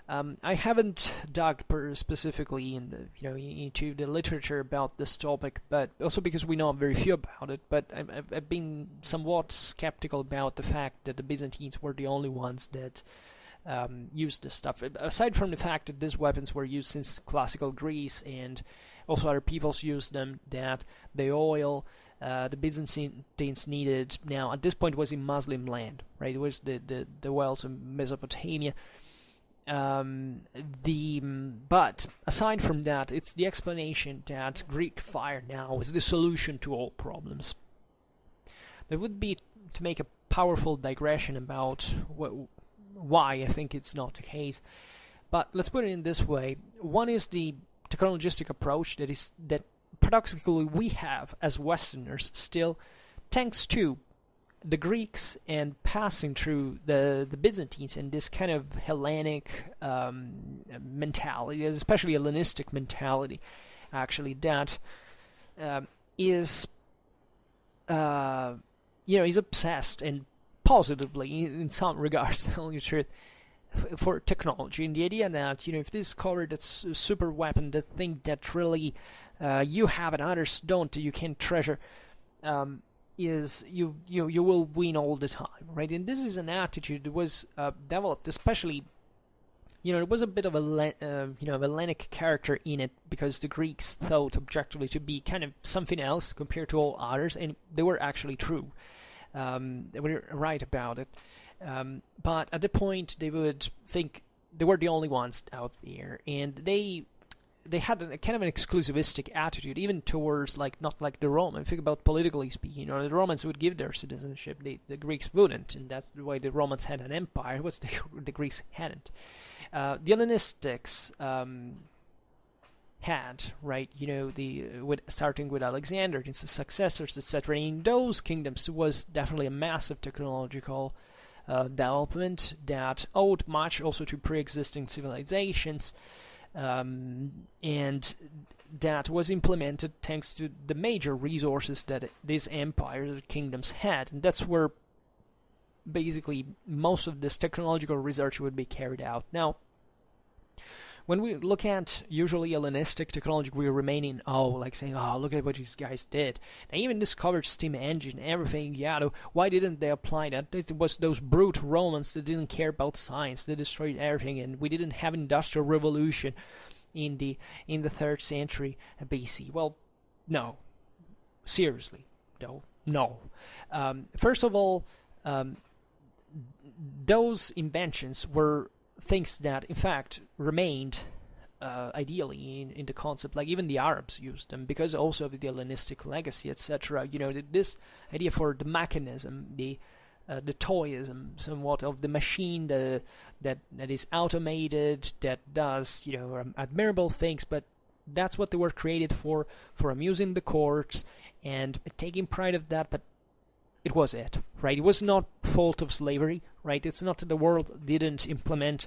I haven't dug specifically into the literature about this topic, but also because we know very few about it. But I've been somewhat skeptical about the fact that the Byzantines were the only ones that used this stuff. Aside from the fact that these weapons were used since classical Greece, and also other peoples used them, that the oil the Byzantines needed, now at this point was in Muslim land, right? It was the wells in Mesopotamia. But aside from that, it's the explanation that Greek fire now is the solution to all problems. That would be to make a powerful digression about why I think it's not the case. But let's put it in this way. One is the technologistic approach that paradoxically we have as Westerners still, thanks to the Greeks and passing through the Byzantines and this kind of Hellenic mentality, especially Hellenistic mentality, actually, that is is obsessed, and positively in some regards, telling the truth, for technology, and the idea that if this discovered that's a super weapon, the thing that really you have and others don't, that you can treasure, is you will win all the time, right? And this is an attitude that was developed, especially there was a bit of a Hellenic character in it, because the Greeks thought objectively to be kind of something else compared to all others, and they were actually true. They were right about it. But at the point, they would think they were the only ones out there, and they had a kind of an exclusivistic attitude, even towards not like the Romans. Think about politically speaking, the Romans would give their citizenship, the Greeks wouldn't, and that's the way the Romans had an empire. Was the Greeks hadn't. The Hellenistics had, right, starting with Alexander, his successors, etc. In those kingdoms, it was definitely a massive technological development that owed much also to pre-existing civilizations, and that was implemented thanks to the major resources that these empires or kingdoms had, and that's where basically most of this technological research would be carried out. Now, when we look at usually Hellenistic technology, we remain in saying, look at what these guys did. They even discovered steam engine and everything. Why didn't they apply that? It was those brute Romans that didn't care about science. They destroyed everything, and we didn't have industrial revolution in the 3rd century BC. Well, no. Seriously, no. First of all, those inventions were things that, in fact, remained ideally in the concept, like even the Arabs used them, because also of the Hellenistic legacy, etc. This idea for the mechanism, the toyism, somewhat of the machine that is automated, that does admirable things, but that's what they were created for amusing the courts and taking pride of that. But it was it, right? It was not fault of slavery, right? It's not that the world didn't implement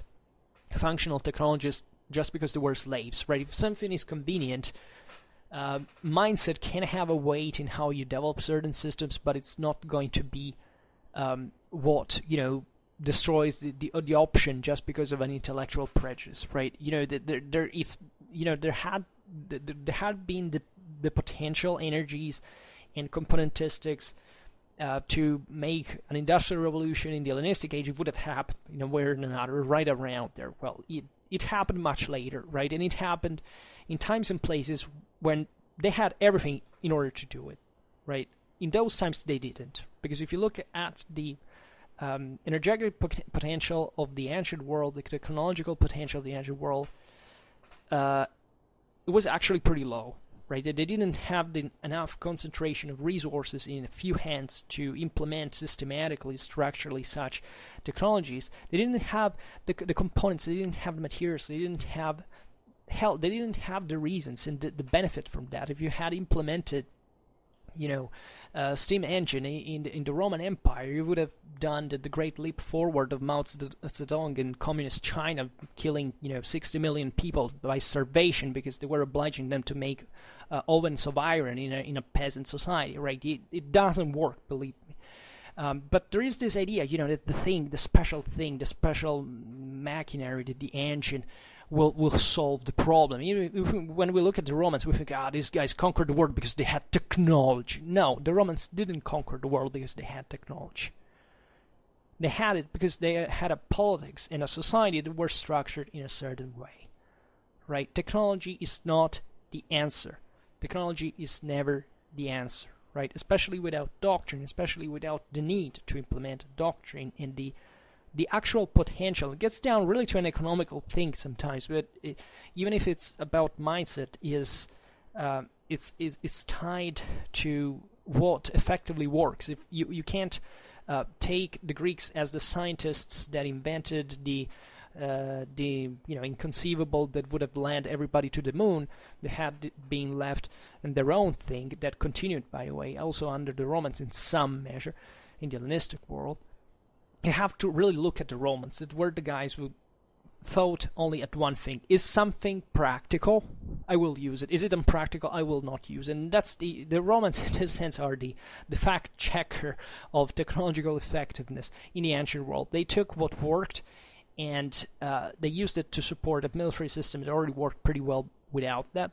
functional technologies just because they were slaves, right? If something is convenient, mindset can have a weight in how you develop certain systems, but it's not going to be what destroys the option just because of an intellectual prejudice, right? There had been the potential energies and componentistics to make an industrial revolution in the Hellenistic age. It would have happened in a way or another right around there. Well, it happened much later, right? And it happened in times and places when they had everything in order to do it, right? In those times they didn't, because if you look at the energetic potential of the ancient world, the technological potential of the ancient world, it was actually pretty low. Right, they didn't have enough concentration of resources in a few hands to implement systematically, structurally such technologies. They didn't have the components. They didn't have the materials. They didn't have hell. They didn't have the reasons and the benefit from that. If you had implemented, steam engine in the Roman Empire, you would have done the great leap forward of Mao Zedong in communist China, killing 60 million people by starvation because they were obliging them to make ovens of iron in a peasant society, right? It doesn't work, believe me. But there is this idea, that the special machinery, that the engine will solve the problem. When we look at the Romans, we think, these guys conquered the world because they had technology. No, the Romans didn't conquer the world because they had technology. They had it because they had a politics and a society that were structured in a certain way, right? Technology is not the answer. Technology is never the answer, right? Especially without doctrine, especially without the need to implement doctrine and the the actual potential. It gets down really to an economical thing sometimes, but even if it's about mindset, it's tied to what effectively works. If you can't take the Greeks as the scientists that invented the inconceivable that would have led everybody to the moon. They had been left in their own thing that continued, by the way, also under the Romans in some measure in the Hellenistic world. You have to really look at the Romans, that were the guys who thought only at one thing. Is something practical? I will use it. Is it impractical? I will not use it. And that's the Romans, in this sense, are the fact checker of technological effectiveness in the ancient world. They took what worked and they used it to support a military system that already worked pretty well without that.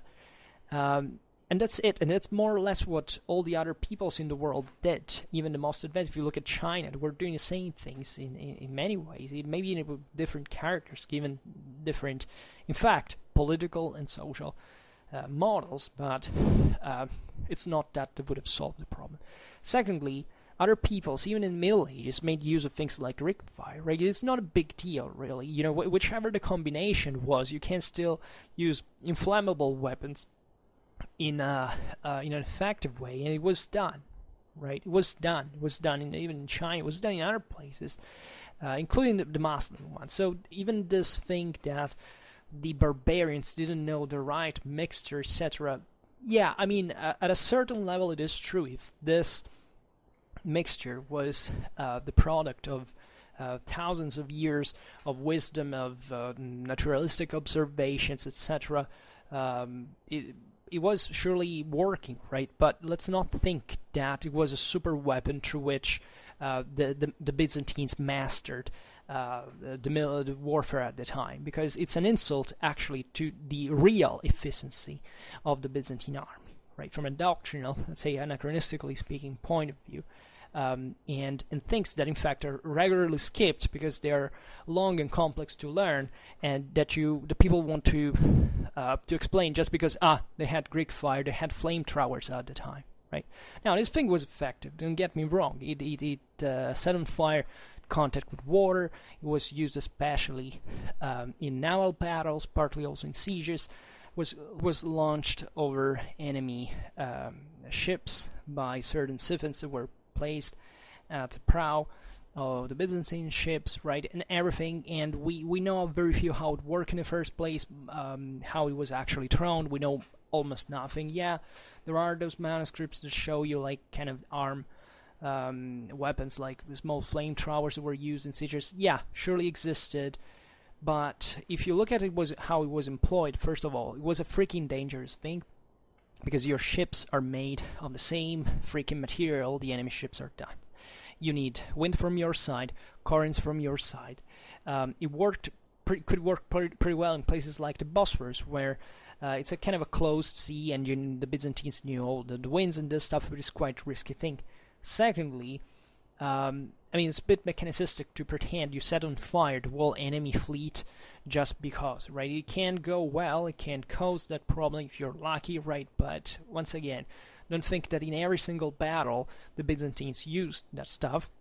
And that's it. And that's more or less what all the other peoples in the world did, even the most advanced. If you look at China, they were doing the same things in many ways, maybe in different characters, given different, in fact, political and social models, but it's not that they would have solved the problem. Secondly, other peoples, even in the Middle Ages, made use of things like Greek fire. Right? It's not a big deal, really. You know, whichever the combination was, you can still use inflammable weapons in an effective way, and it was done. Right? It was done. It was done even in China. It was done in other places, including the Muslim ones. So even this thing that the barbarians didn't know the right mixture, etc. Yeah, I mean, at a certain level, it is true. If this mixture was the product of thousands of years of wisdom, of naturalistic observations, etc., it was surely working, right? But let's not think that it was a super weapon through which the Byzantines mastered the warfare at the time, because it's an insult actually to the real efficiency of the Byzantine army, right? From a doctrinal, let's say anachronistically speaking, point of view. And things that in fact are regularly skipped because they are long and complex to learn, and that the people want to explain just because they had Greek fire, they had flamethrowers at the time, right? Now this thing was effective. Don't get me wrong. It set on fire contact with water. It was used especially in naval battles, partly also in sieges. Was launched over enemy ships by certain siphons that were placed at the prow of the Byzantine ships, right, and everything. And we know very few how it worked in the first place, how it was actually thrown. We know almost nothing. Yeah, there are those manuscripts that show you like kind of arm weapons, like small flamethrowers that were used in sieges. Yeah, surely existed. But if you look at it, how it was employed, first of all, it was a freaking dangerous thing, because your ships are made of the same freaking material the enemy ships are done. You need wind from your side, currents from your side. It could work pretty well in places like the Bosphorus, where it's a kind of a closed sea, and the Byzantines knew all the winds and this stuff, but it's quite a risky thing. Secondly, I mean, it's a bit mechanicistic to pretend you set on fire the whole enemy fleet just because, right? It can go well, it can cause that problem if you're lucky, right? But once again, don't think that in every single battle the Byzantines used that stuff.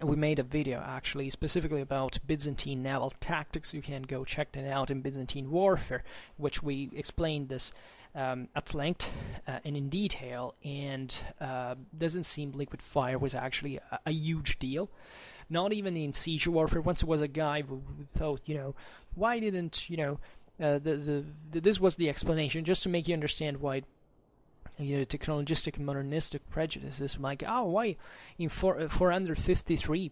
We made a video actually specifically about Byzantine naval tactics. You can go check that out in Byzantine Warfare, which we explained this at length and in detail, and doesn't seem liquid fire was actually a huge deal. Not even in siege warfare. Once there was a guy who thought, why didn't, this was the explanation, just to make you understand why, technologistic and modernistic prejudices, like, why in 453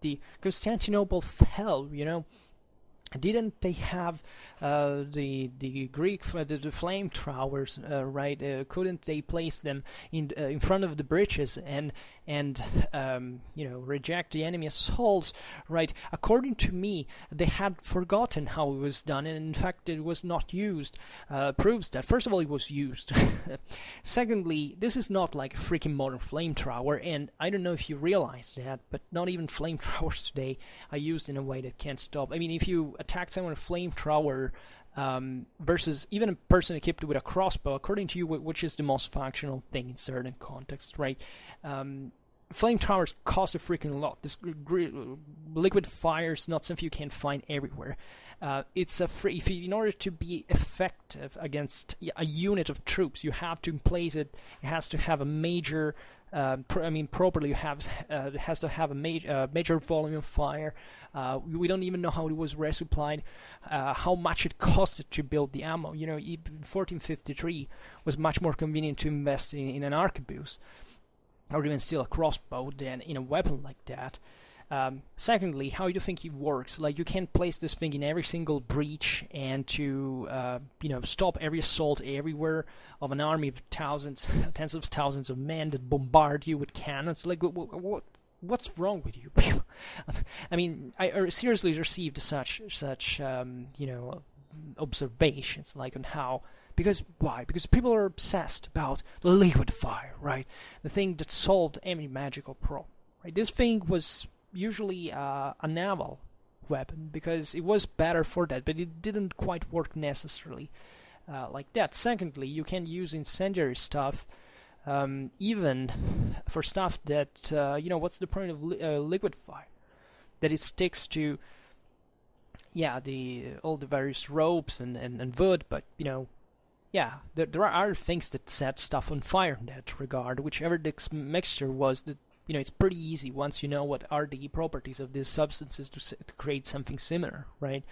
the Constantinople fell, didn't they have the Greek the flamethrowers, right? Couldn't they place them in front of the bridges and reject the enemy assaults, right? According to me, they had forgotten how it was done, and in fact it was not used. Proves that, first of all, it was used. Secondly, this is not like a freaking modern flamethrower, and I don't know if you realize that, but not even flamethrowers today are used in a way that can't stop. I mean, if you attack someone with a flamethrower versus even a person equipped with a crossbow, according to you, which is the most functional thing in certain contexts, right? flamethrowers cost a freaking lot. This liquid fire is not something you can find everywhere. It's a free. In order to be effective against a unit of troops, you have to place it. It has to have a major. Properly, it has to have a major volume of fire. We don't even know how it was resupplied, how much it costed to build the ammo. In 1453 was much more convenient to invest in an arquebus, or even still a crossbow, than in a weapon like that. Secondly, how do you think it works? Like, you can't place this thing in every single breach and to stop every assault everywhere of an army of thousands, tens of thousands of men that bombard you with cannons. Like, what's wrong with you? I mean, I seriously received such observations, like, on how. Because why? Because people are obsessed about the liquid fire, right? The thing that solved any magical problem. Right? This thing was usually a naval weapon because it was better for that, but it didn't quite work necessarily like that. Secondly, you can use incendiary stuff, even for stuff that what's the point of liquid fire? That it sticks to all the various ropes and wood, but there are other things that set stuff on fire in that regard. Whichever this mixture was, that it's pretty easy once you know what are the properties of these substances to create something similar, right?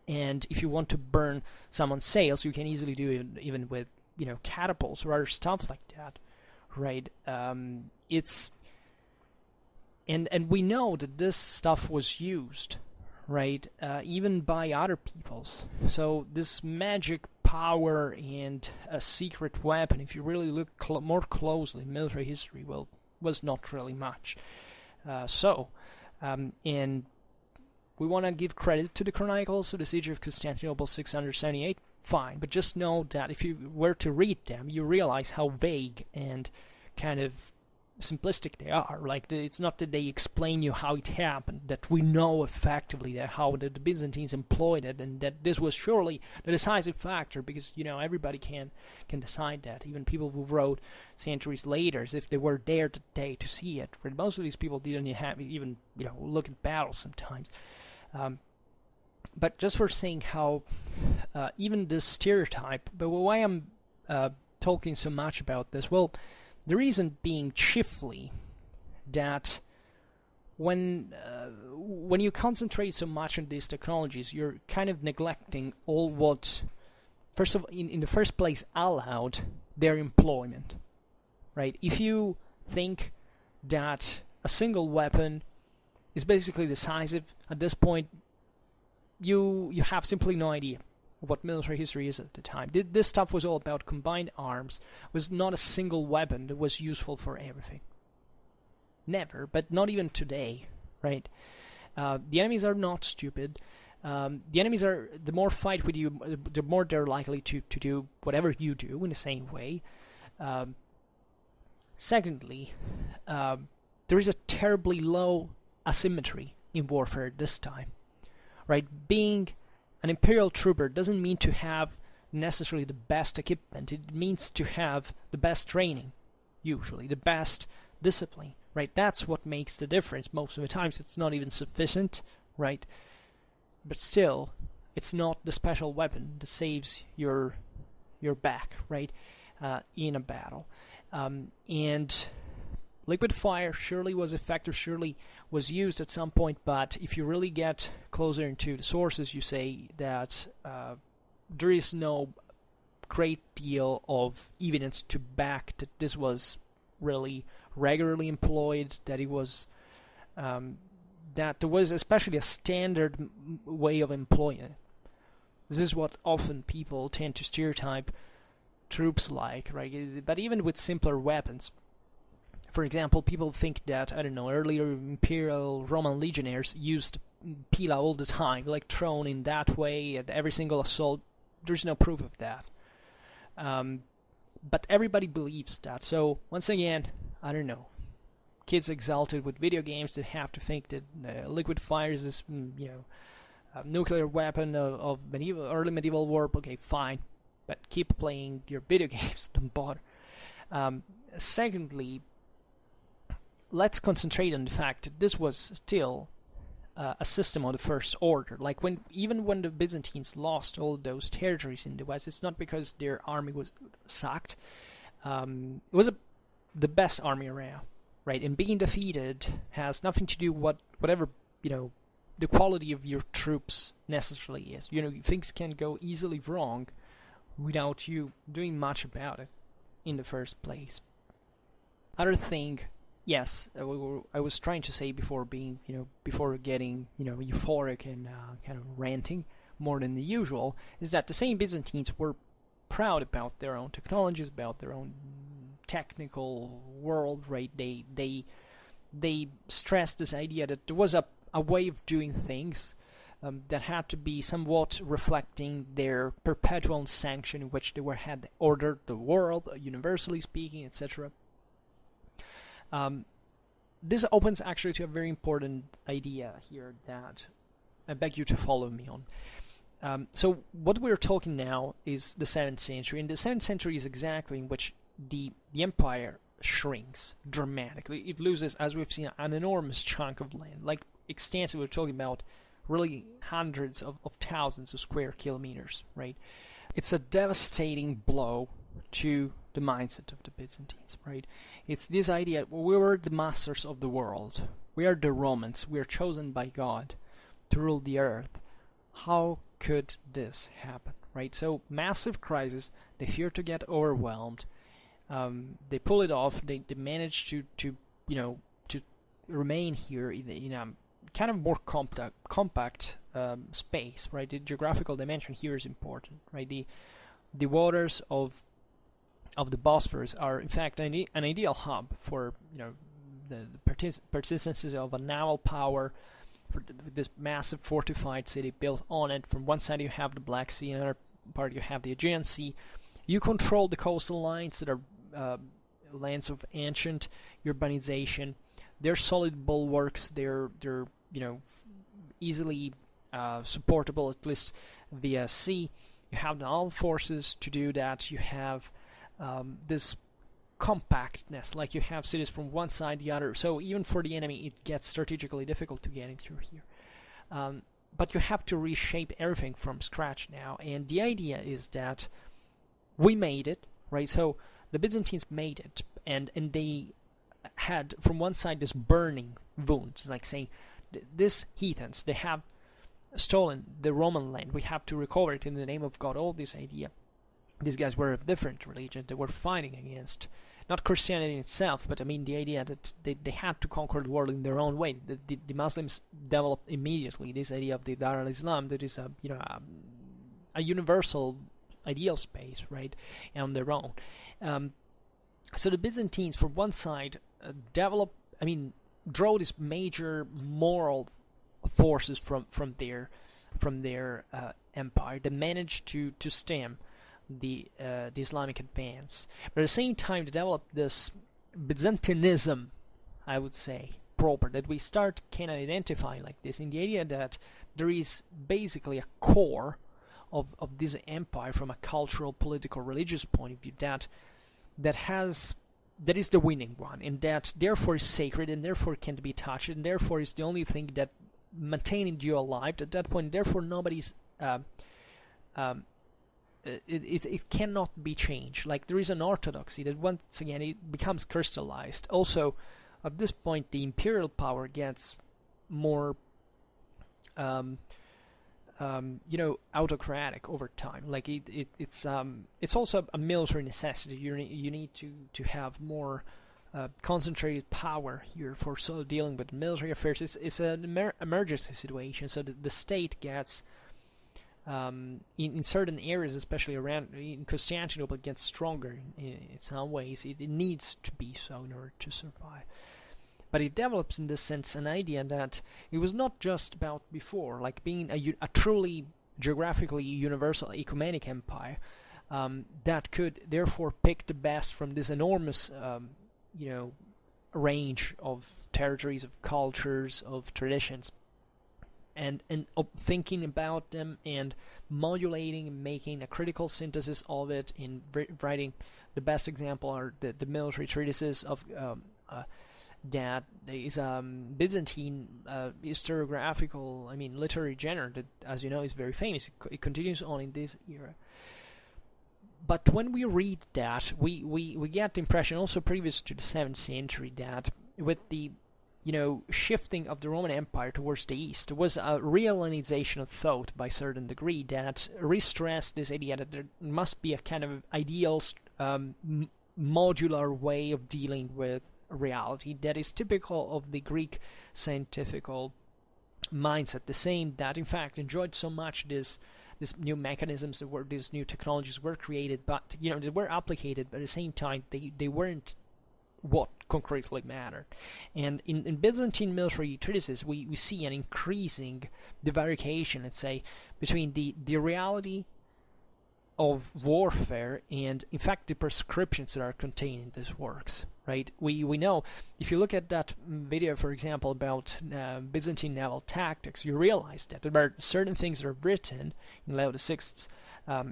And if you want to burn someone's sails, you can easily do it even with catapults or other stuff like that, right? It's and we know that this stuff was used, right, even by other peoples. So this magic power and a secret weapon, if you really look more closely in military history, was not really much. And we want to give credit to the chronicles. So the Siege of Constantinople 678, fine, but just know that if you were to read them, you realize how vague and kind of simplistic they are. Like, it's not that they explain you how it happened, that we know effectively that how the Byzantines employed it, and that this was surely the decisive factor, because everybody can decide that, even people who wrote centuries later, as if they were there today to see it. But most of these people didn't even look at battles sometimes. But just for saying how even this stereotype, but why I'm talking so much about this, well, the reason being chiefly that when you concentrate so much on these technologies, you're kind of neglecting all what, first of all, in the first place, allowed their employment, right? If you think that a single weapon is basically decisive at this point, you have simply no idea what military history is at the time. This stuff was all about combined arms. It was not a single weapon that was useful for everything. Never, but not even today, right? The enemies are not stupid. The enemies are, the more fight with you, the more they're likely to do whatever you do in the same way. Secondly, there is a terribly low asymmetry in warfare at this time, right? Being an imperial trooper doesn't mean to have necessarily the best equipment. It means to have the best training, usually, the best discipline, right? That's what makes the difference. Most of the times it's not even sufficient, right? But still, it's not the special weapon that saves your back, right, in a battle. And liquid fire surely was effective, surely was used at some point, but if you really get closer into the sources, you say that there is no great deal of evidence to back that this was really regularly employed, that it was that there was especially a standard way of employing it. This is what often people tend to stereotype troops like, right? But even with simpler weapons, for example, people think that, I don't know, earlier imperial Roman legionnaires used pila all the time, like thrown in that way at every single assault. There's no proof of that. But everybody believes that. So, once again, I don't know, kids exalted with video games that have to think that liquid fire is this, nuclear weapon of early medieval war. Okay, fine, but keep playing your video games. Don't bother. Secondly, let's concentrate on the fact that this was still a system of the first order. Like even when the Byzantines lost all those territories in the west, it's not because their army was sacked. It was the best army around, right? And being defeated has nothing to do with whatever, the quality of your troops necessarily is. Things can go easily wrong without you doing much about it in the first place. Other thing, yes, I was trying to say before before getting, euphoric and kind of ranting more than the usual, is that the same Byzantines were proud about their own technologies, about their own technical world, right? They stressed this idea that there was a way of doing things that had to be somewhat reflecting their perpetual sanction in which they had ordered the world, universally speaking, etc. This opens actually to a very important idea here that I beg you to follow me on. So what we're talking now is the 7th century, and the 7th century is exactly in which the empire shrinks dramatically. It loses, as we've seen, an enormous chunk of land, like extensive. We're talking about really hundreds of thousands of square kilometers, right? It's a devastating blow to the mindset of the Byzantines, right? It's this idea, we were the masters of the world. We are the Romans. We are chosen by God to rule the earth. How could this happen, right? So massive crisis. They fear to get overwhelmed. They pull it off. They manage to remain here in a kind of more compact space, right? The geographical dimension here is important, right? The waters of the Bosphorus are in fact an ideal hub for the persistency of a naval power, for this massive fortified city built on it. From one side you have the Black Sea, and another part you have the Aegean Sea. You control the coastal lines that are lands of ancient urbanization. They're solid bulwarks. They're easily supportable, at least via sea. You have the armed forces to do that. You have this compactness, like you have cities from one side the other. So even for the enemy, it gets strategically difficult to get in through here. But you have to reshape everything from scratch now. And the idea is that we made it, right? So the Byzantines made it, and they had from one side this burning wound, like saying, these heathens, they have stolen the Roman land. We have to recover it in the name of God. All this idea. These guys were of different religions. They were fighting against not Christianity itself, but the idea that they had to conquer the world in their own way. The Muslims developed immediately this idea of the Dar al-Islam, that is a universal ideal space, right, on their own. So the Byzantines, from one side, draw these major moral forces from their empire. They managed to stem the Islamic advance, but at the same time they developed this Byzantinism, I would say, proper, that we can identify like this, in the idea that there is basically a core of this empire from a cultural, political, religious point of view that is the winning one, and that therefore is sacred, and therefore can't be touched, and therefore is the only thing that maintaining you alive at that point. Therefore nobody's it cannot be changed. Like there is an orthodoxy that once again it becomes crystallized. Also at this point the imperial power gets more autocratic over time. Like it's also a military necessity. You need to have more concentrated power here for dealing with military affairs. It's an emergency situation, so the state gets in certain areas, especially around in Constantinople, it gets stronger in some ways. It needs to be so in order to survive. But it develops in this sense an idea that it was not just about before, like being a truly geographically universal ecumenic empire that could therefore pick the best from this enormous range of territories, of cultures, of traditions, and thinking about them and modulating and making a critical synthesis of it in writing. The best example are the military treatises of that is Byzantine historiographical, literary genre that, as you know, is very famous. It continues on in this era. But when we read that, we get the impression, also previous to the 7th century, that with the shifting of the Roman Empire towards the east, there was a realization of thought by a certain degree that re-stressed this idea that there must be a kind of ideal modular way of dealing with reality that is typical of the Greek scientific mindset, the same that in fact enjoyed so much these new mechanisms, these new technologies were created, but they were applicated, but at the same time they weren't what concretely mattered. And in Byzantine military treatises, we see an increasing divarication, let's say, between the reality of warfare and, in fact, the prescriptions that are contained in these works. Right? We know, if you look at that video, for example, about Byzantine naval tactics, you realize that there are certain things that are written in Leo VI's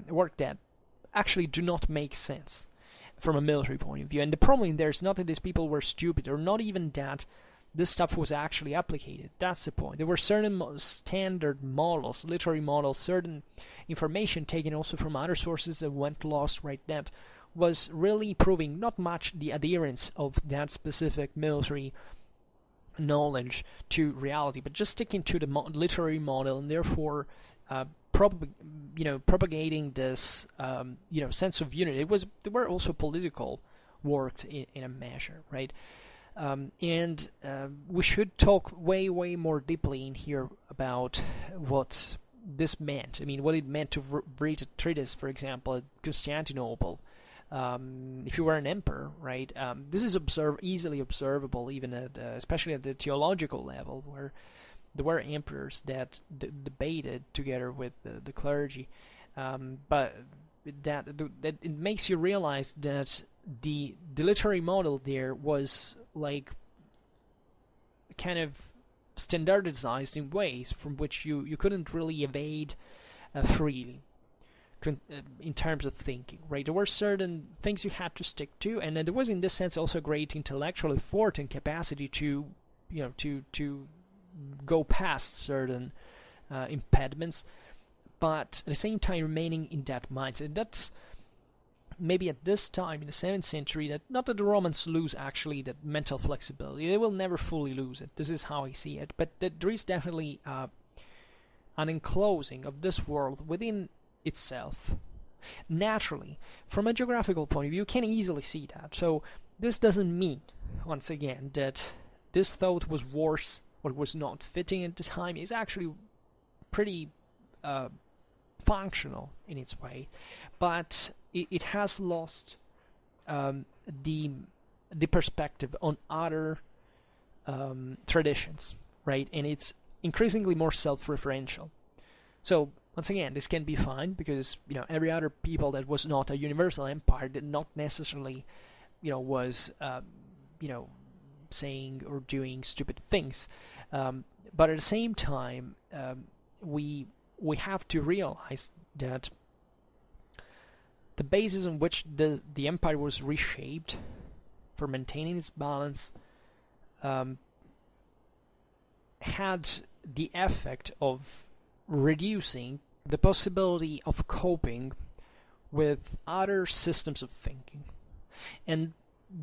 work that actually do not make sense from a military point of view. And the problem there is not that these people were stupid, or not even that this stuff was actually applicated. That's the point. There were certain standard models, literary models, certain information taken also from other sources that went lost, right? That was really proving not much the adherence of that specific military knowledge to reality, but just sticking to the literary model, and therefore propagating this sense of unity. There were also political works in a measure, right? And we should talk way more deeply in here about what this meant. What it meant to read a treatise, for example, at Constantinople. If you were an emperor, right? This is easily observable, even at, especially at the theological level, where there were emperors that debated together with the clergy, but that it makes you realize that the literary model there was like kind of standardized in ways from which you couldn't really evade freely in terms of thinking, right? There were certain things you had to stick to, and there was, in this sense, also a great intellectual effort and capacity to go past certain impediments, but at the same time remaining in that mindset. That's maybe at this time in the 7th century, that not that the Romans lose actually that mental flexibility. They will never fully lose it. This is how I see it. But there is definitely an enclosing of this world within itself. Naturally, from a geographical point of view, you can easily see that. So this doesn't mean, once again, that this thought was worse or was not fitting at the time. It's actually pretty functional in its way, but it has lost the perspective on other traditions, right? And it's increasingly more self-referential. So once again, this can be fine because every other people that was not a universal empire did not necessarily was saying or doing stupid things, but at the same time we have to realize that the basis on which the empire was reshaped for maintaining its balance had the effect of reducing the possibility of coping with other systems of thinking. And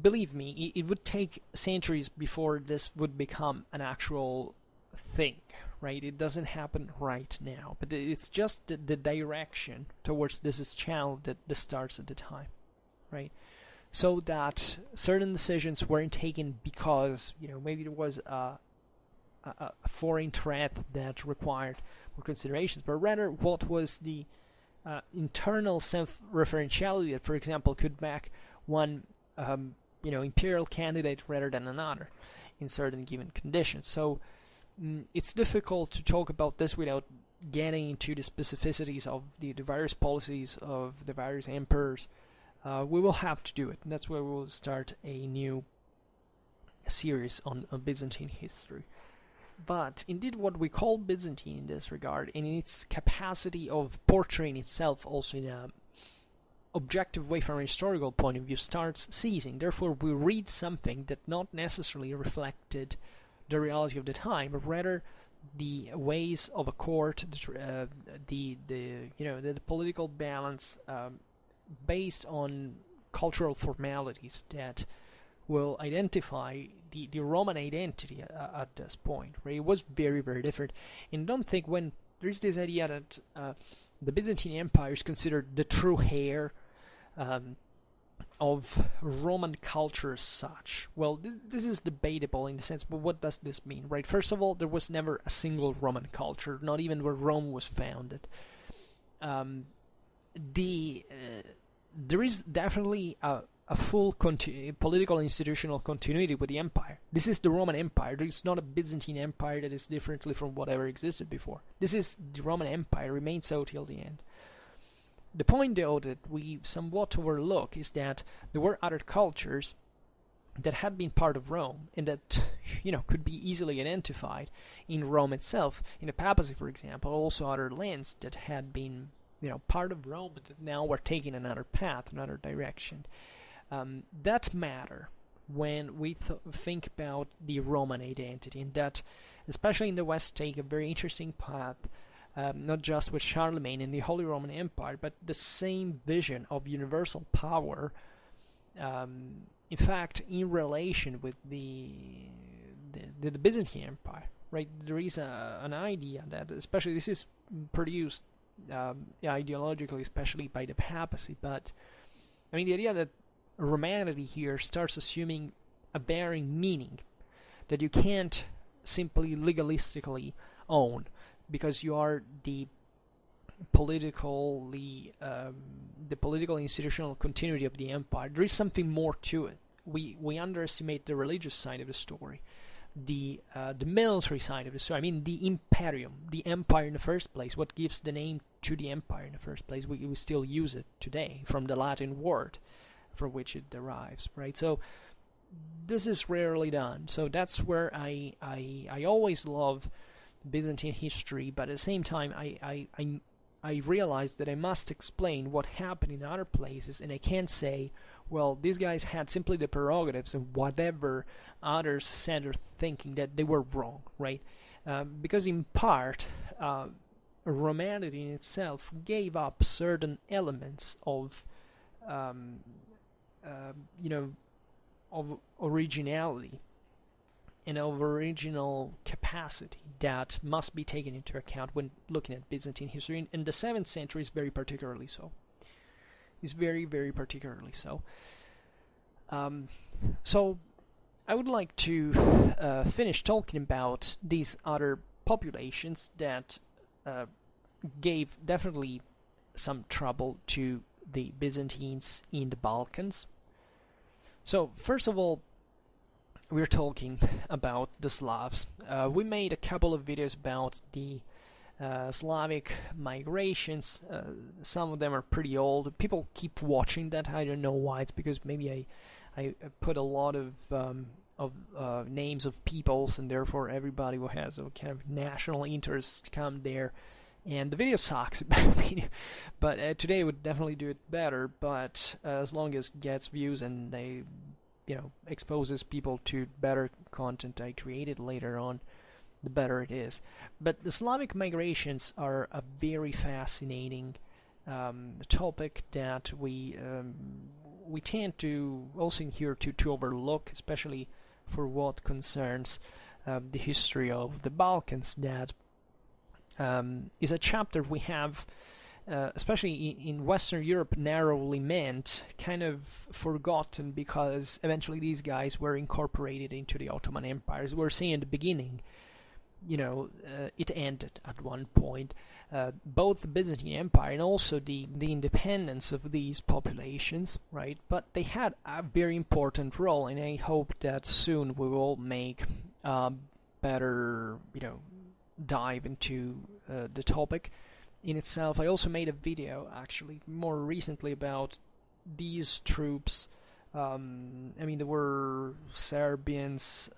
believe me, it would take centuries before this would become an actual thing, right? It doesn't happen right now, but it's just the direction towards this is channeled that this starts at the time, right? So that certain decisions weren't taken because maybe there was a foreign threat that required more considerations, but rather what was the internal self-referentiality that, for example, could back one imperial candidate rather than another in certain given conditions. So it's difficult to talk about this without getting into the specificities of the various policies of the various emperors. We will have to do it, and that's where we will start a new series on Byzantine history. But indeed, what we call Byzantine in this regard, and in its capacity of portraying itself also in a objective way from a historical point of view starts ceasing. Therefore, we read something that not necessarily reflected the reality of the time, but rather the ways of a court, the political balance based on cultural formalities that will identify the Roman identity at this point, right? It was very, very different. And don't think when there's this idea that the Byzantine Empire is considered the true heir of Roman culture as such. Well, this is debatable in the sense, but what does this mean, right? First of all, there was never a single Roman culture, not even where Rome was founded. There is definitely a full political institutional continuity with the empire. This is the Roman Empire. There is not a Byzantine Empire that is differently from whatever existed before. This is the Roman Empire, remained so till the end. The point, though, that we somewhat overlook is that there were other cultures that had been part of Rome and that, could be easily identified in Rome itself. In the papacy, for example, also other lands that had been, part of Rome, but that now were taking another path, another direction. That matter when we think about the Roman identity, and that, especially in the West, take a very interesting path. Not just with Charlemagne and the Holy Roman Empire, but the same vision of universal power, in fact, in relation with the Byzantine Empire, right? There is an idea that, especially this is produced ideologically, especially by the papacy, but I mean the idea that Romanity here starts assuming a bearing meaning that you can't simply legalistically own, because you are the political institutional continuity of the empire. There is something more to it. We underestimate the religious side of the story, the military side of the story. I mean, the imperium, the empire in the first place. What gives the name to the empire in the first place? We still use it today from the Latin word from which it derives, right? So this is rarely done. So that's where I always love Byzantine history, but at the same time I realized that I must explain what happened in other places, and I can't say, well, these guys had simply the prerogatives of whatever others said or thinking that they were wrong, right? Because in part, Romanity in itself gave up certain elements of originality and of original capacity that must be taken into account when looking at Byzantine history. And the 7th century is very particularly so. It's very, very particularly so. So I would like to finish talking about these other populations that gave definitely some trouble to the Byzantines in the Balkans. So first of all, we're talking about the Slavs. We made a couple of videos about the Slavic migrations. Some of them are pretty old. People keep watching that. I don't know why. It's because maybe I put a lot of names of peoples, and therefore everybody who has a kind of national interest come there. And the video sucks, in my opinion. But today would definitely do it better. But as long as it gets views and they exposes people to better content I created later on, the better it is. But the Slavic migrations are a very fascinating topic that we tend to also in here to overlook, especially for what concerns the history of the Balkans. That is a chapter we have, especially in Western Europe, narrowly meant, kind of forgotten, because eventually these guys were incorporated into the Ottoman Empire. As we were saying in the beginning, it ended at one point. Both the Byzantine Empire and also the independence of these populations, right? But they had a very important role, and I hope that soon we will make better, dive into the topic in itself. I also made a video actually more recently about these troops I mean, there were Serbians,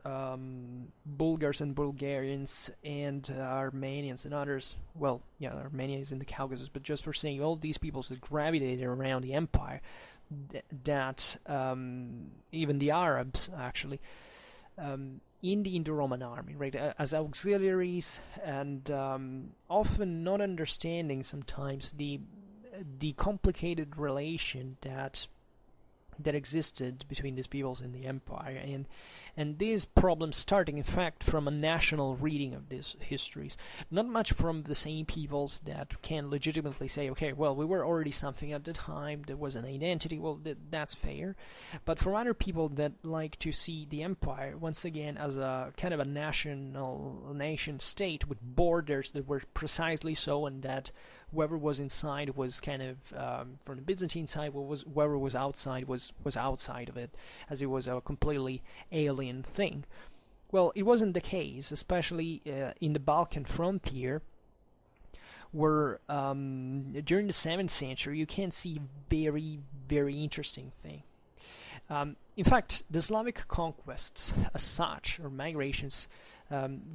Bulgars and Bulgarians, and Armenians and others. Well, yeah, Armenia is in the Caucasus, but just for saying all these peoples that gravitated around the empire, that even the Arabs actually, in the Indo-Roman army, right, as auxiliaries, and often not understanding sometimes the complicated relation that existed between these peoples and the empire, and these problems starting in fact from a national reading of these histories, not much from the same peoples that can legitimately say, okay, well, we were already something at the time, there was an identity, well, that's fair, but from other people that like to see the empire once again as a kind of a nation state with borders that were precisely so, and that whoever was inside was kind of from the Byzantine side, whoever was outside was outside of it, as it was a completely alien thing. Well, it wasn't the case, especially in the Balkan frontier, where during the 7th century you can see very, very interesting thing. In fact, the Slavic conquests as such, or migrations,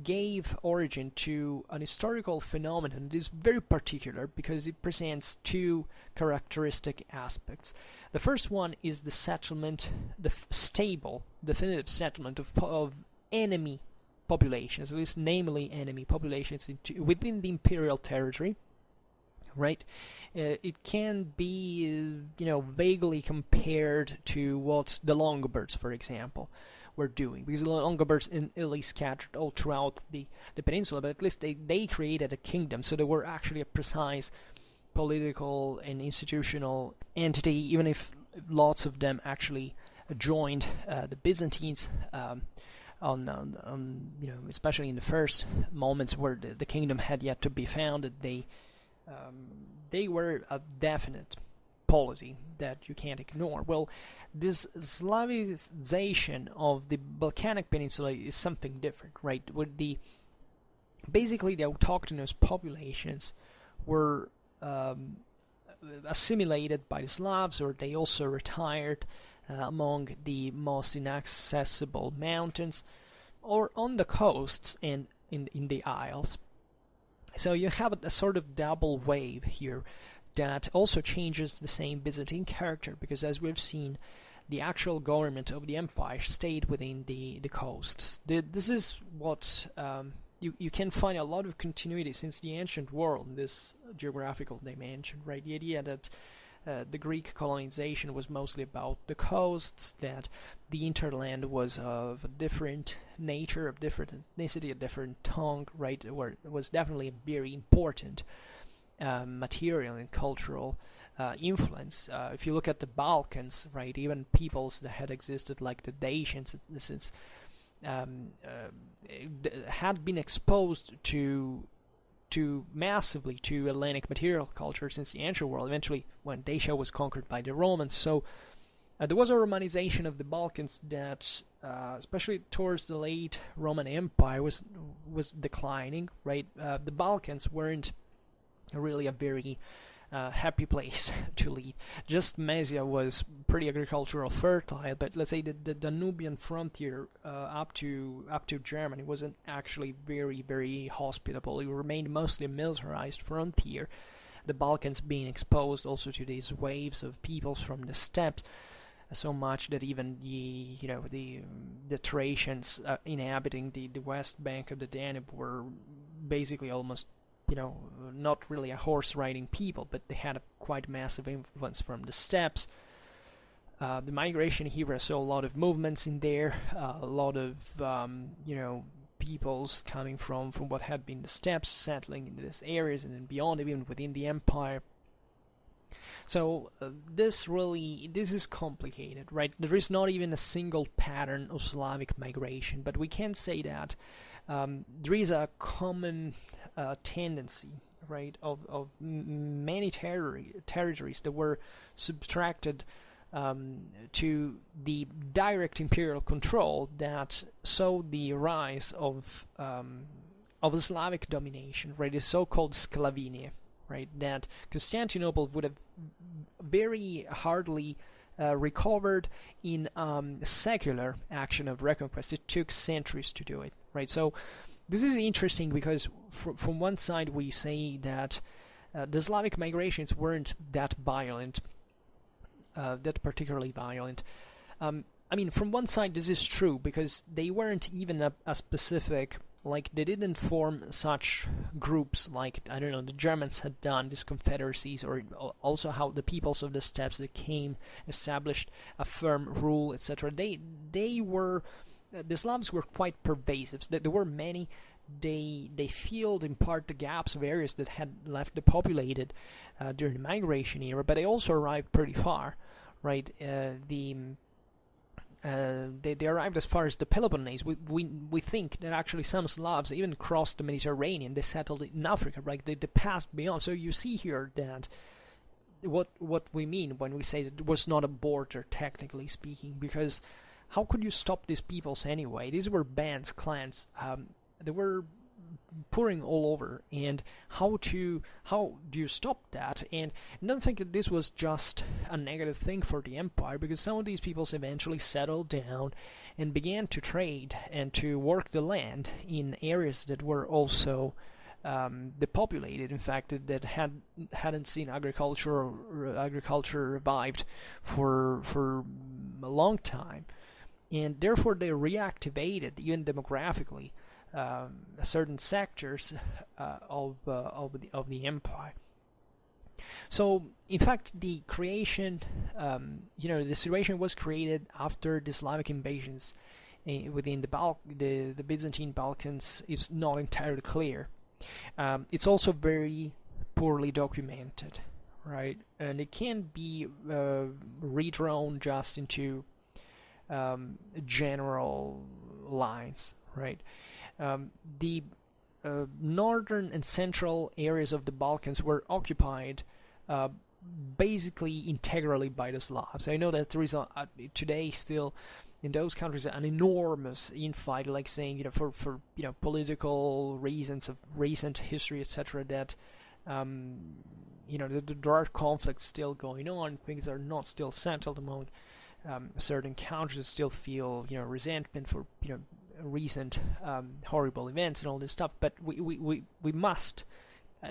gave origin to an historical phenomenon that is very particular because it presents two characteristic aspects. The first one is the settlement, the stable, definitive settlement of enemy populations, at least namely enemy populations within the imperial territory. Right, it can be, vaguely compared to what the Longobards, for example, were doing, because the Longobards in Italy scattered all throughout the peninsula, but at least they created a kingdom, so they were actually a precise political and institutional entity, even if lots of them actually joined the Byzantines. Especially in the first moments where the kingdom had yet to be founded, they were a definite polity that you can't ignore. Well, this Slavicization of the Balkanic Peninsula is something different, right? With basically the autochthonous populations were assimilated by the Slavs, or they also retired among the most inaccessible mountains, or on the coasts and in the isles. So you have a sort of double wave here that also changes the same Byzantine character, because as we've seen, the actual government of the empire stayed within the coasts. This is what you can find a lot of continuity since the ancient world in this geographical dimension, right? The idea that the Greek colonization was mostly about the coasts, that the interland was of a different nature, of different ethnicity, a different tongue, right? Where it was definitely a very important material and cultural influence. If you look at the Balkans, right, even peoples that had existed like the Dacians, since had been exposed to massively to Hellenic material culture since the ancient world, eventually when Dacia was conquered by the Romans. So there was a Romanization of the Balkans that, especially towards the late Roman Empire, was declining, right? The Balkans weren't really a very happy place to live. Just Mysia was pretty agricultural fertile, but let's say the Danubian frontier up to Germany wasn't actually very, very hospitable. It remained mostly a militarized frontier, the Balkans being exposed also to these waves of peoples from the steppes, so much that even the Thracians inhabiting the west bank of the Danube were basically almost not really a horse-riding people, but they had a quite massive influence from the steppes. The migration here saw a lot of movements in there, a lot of peoples coming from what had been the steppes, settling in these areas and then beyond, even within the empire. So this is complicated, right? There is not even a single pattern of Slavic migration, but we can say that there is a common tendency, right, of many territories that were subtracted to the direct imperial control that saw the rise of Slavic domination, right, the so-called Sclavinia, right, that Constantinople would have very hardly recovered in secular action of reconquest. It took centuries to do it, right? So this is interesting because from one side we say that the Slavic migrations weren't that violent, that particularly violent. I mean, from one side this is true because they weren't even a specific, like they didn't form such groups like, I don't know, the Germans had done, these confederacies, or also how the peoples of the steppes that came established a firm rule, etc. They were, the Slavs were quite pervasive. There were many. They filled in part the gaps of areas that had left depopulated during the migration era, but they also arrived pretty far, right? They arrived as far as the Peloponnese. We think that actually some Slavs even crossed the Mediterranean. They settled in Africa, right? They passed beyond. So you see here that what we mean when we say that it was not a border, technically speaking, because how could you stop these peoples anyway? These were bands, clans. They were pouring all over, and how do you stop that? And I don't think that this was just a negative thing for the empire, because some of these peoples eventually settled down and began to trade and to work the land in areas that were also depopulated. In fact, that hadn't seen agriculture revived for a long time, and therefore they reactivated even demographically certain sectors of the empire. So, in fact, the creation, the situation was created after the Slavic invasions within the Byzantine Balkans is not entirely clear. It's also very poorly documented, right? And it can't be redrawn just into general lines, right? The northern and central areas of the Balkans were occupied basically integrally by the Slavs. I know that there is today still in those countries an enormous infight, like saying, for political reasons of recent history, etc., that there are conflicts still going on. Things are not still settled among certain countries. Still feel resentment for recent horrible events and all this stuff, but we must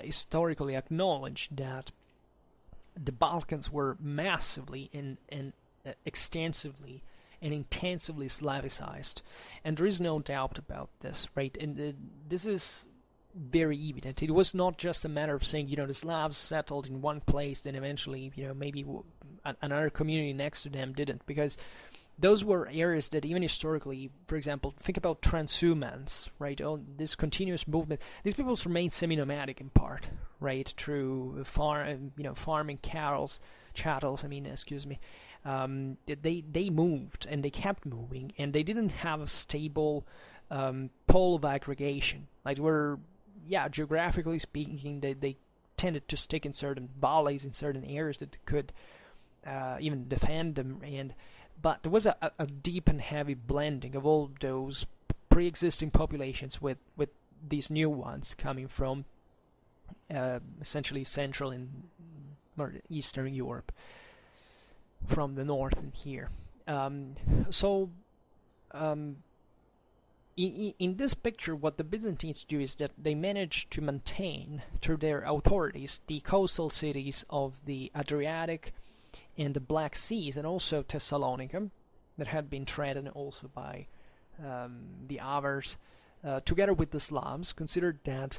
historically acknowledge that the Balkans were massively and extensively and intensively Slavicized, and there is no doubt about this, right? And this is very evident. It was not just a matter of saying, the Slavs settled in one place, then eventually, maybe another community next to them didn't, because those were areas that even historically, for example, think about transhumance, right? This continuous movement. These peoples remained semi-nomadic in part, right? Through farming chattels. They moved and they kept moving, and they didn't have a stable pole of aggregation. Like geographically speaking, they tended to stick in certain valleys, in certain areas that could even defend them, but there was a deep and heavy blending of all those pre-existing populations with these new ones coming from essentially Central and Eastern Europe, from the north and here. In this picture, what the Byzantines do is that they manage to maintain, through their authorities, the coastal cities of the Adriatic and the Black Seas, and also Thessalonica, that had been threatened also by the Avars, together with the Slavs. Considered that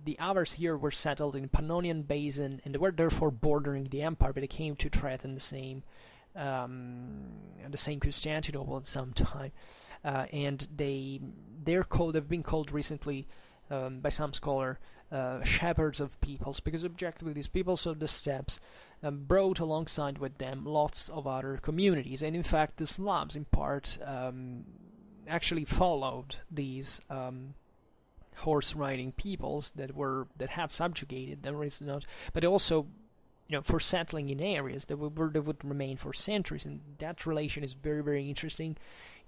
the Avars here were settled in Pannonian Basin, and they were therefore bordering the empire, but they came to threaten the same Constantinople at some time, and they've been called recently by some scholar shepherds of peoples, because objectively these peoples of the steppes brought alongside with them lots of other communities, and in fact the Slavs in part actually followed these horse-riding peoples that had subjugated them, but also for settling in areas that would remain for centuries. And that relation is very, very interesting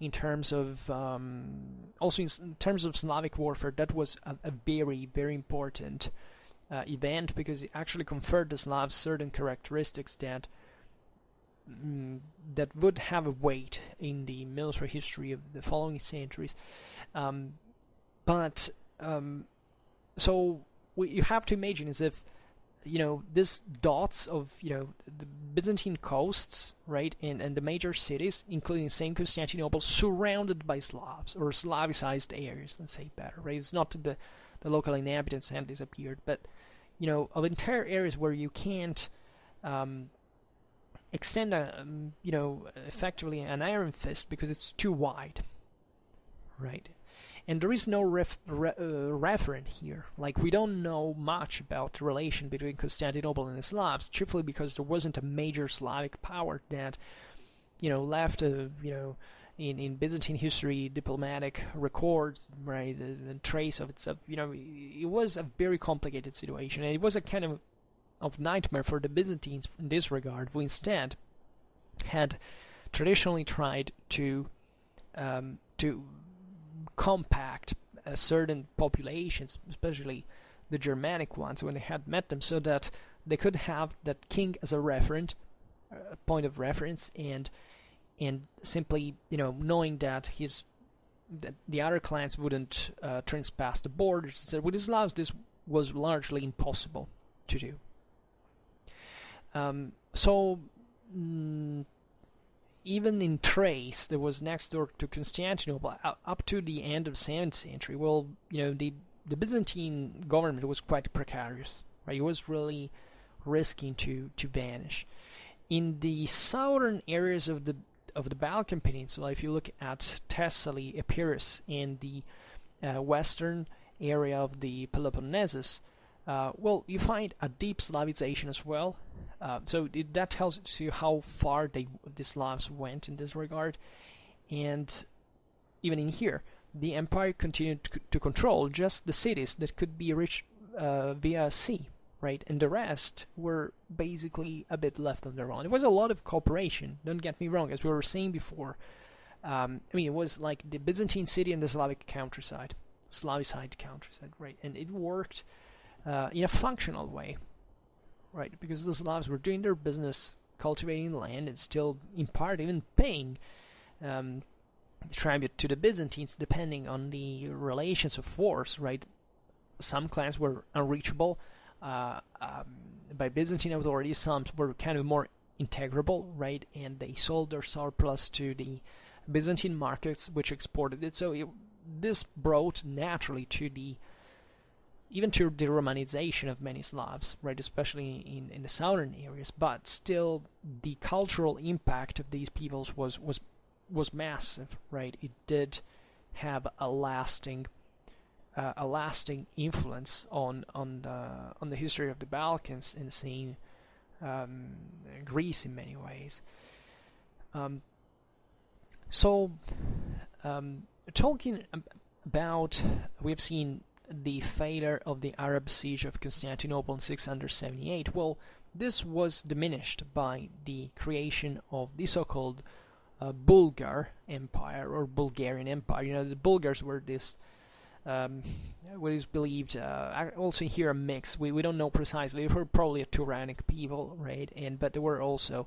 in terms of also in terms of Slavic warfare. That was a very, very important event, because it actually conferred the Slavs certain characteristics that that would have a weight in the military history of the following centuries. But so what you have to imagine is if these dots of the Byzantine coasts, right, and the major cities, including St. Constantinople, surrounded by Slavs or Slavicized areas, let's say better, right? It's not the local inhabitants have disappeared, but of entire areas where you can't extend effectively an iron fist because it's too wide, right? And there is no referent here. Like, we don't know much about the relation between Constantinople and the Slavs, chiefly because there wasn't a major Slavic power that, left in Byzantine history, diplomatic records, right, and trace of itself. It was a very complicated situation, and it was a kind of nightmare for the Byzantines in this regard, who instead had traditionally tried to compact certain populations, especially the Germanic ones, when they had met them, so that they could have that king as a referent, point of reference, and simply knowing that the other clans wouldn't trespass the borders. So with the Slavs, this was largely impossible to do. Even in Thrace, that was next door to Constantinople, up to the end of the 7th century, the Byzantine government was quite precarious, right? It was really risking to vanish. In the southern areas of the Balkan Peninsula, if you look at Thessaly, Epirus, and the western area of the Peloponnesus, you find a deep Slavization as well. That tells you how far the Slavs went in this regard. And even in here, the empire continued to control just the cities that could be reached via sea, right? And the rest were basically a bit left on their own. It was a lot of cooperation, don't get me wrong, as we were saying before. It was like the Byzantine city and the Slavicized countryside, right? And it worked in a functional way, right? Because the Slavs were doing their business, cultivating land, and still, in part, even paying tribute to the Byzantines, depending on the relations of force, right? Some clans were unreachable by Byzantine authorities, some were kind of more integrable, right? And they sold their surplus to the Byzantine markets, which exported it. So this brought naturally to the Romanization of many Slavs, right, especially in the southern areas. But still, the cultural impact of these peoples was massive, right? It did have a lasting influence on the history of the Balkans, and seeing Greece in many ways. Talking about, we've seen the failure of the Arab siege of Constantinople in 678. Well, this was diminished by the creation of the so-called Bulgar Empire, or Bulgarian Empire. The Bulgars were this, what is believed, also here a mix. We don't know precisely. They were probably a Turanic people, right? But there were also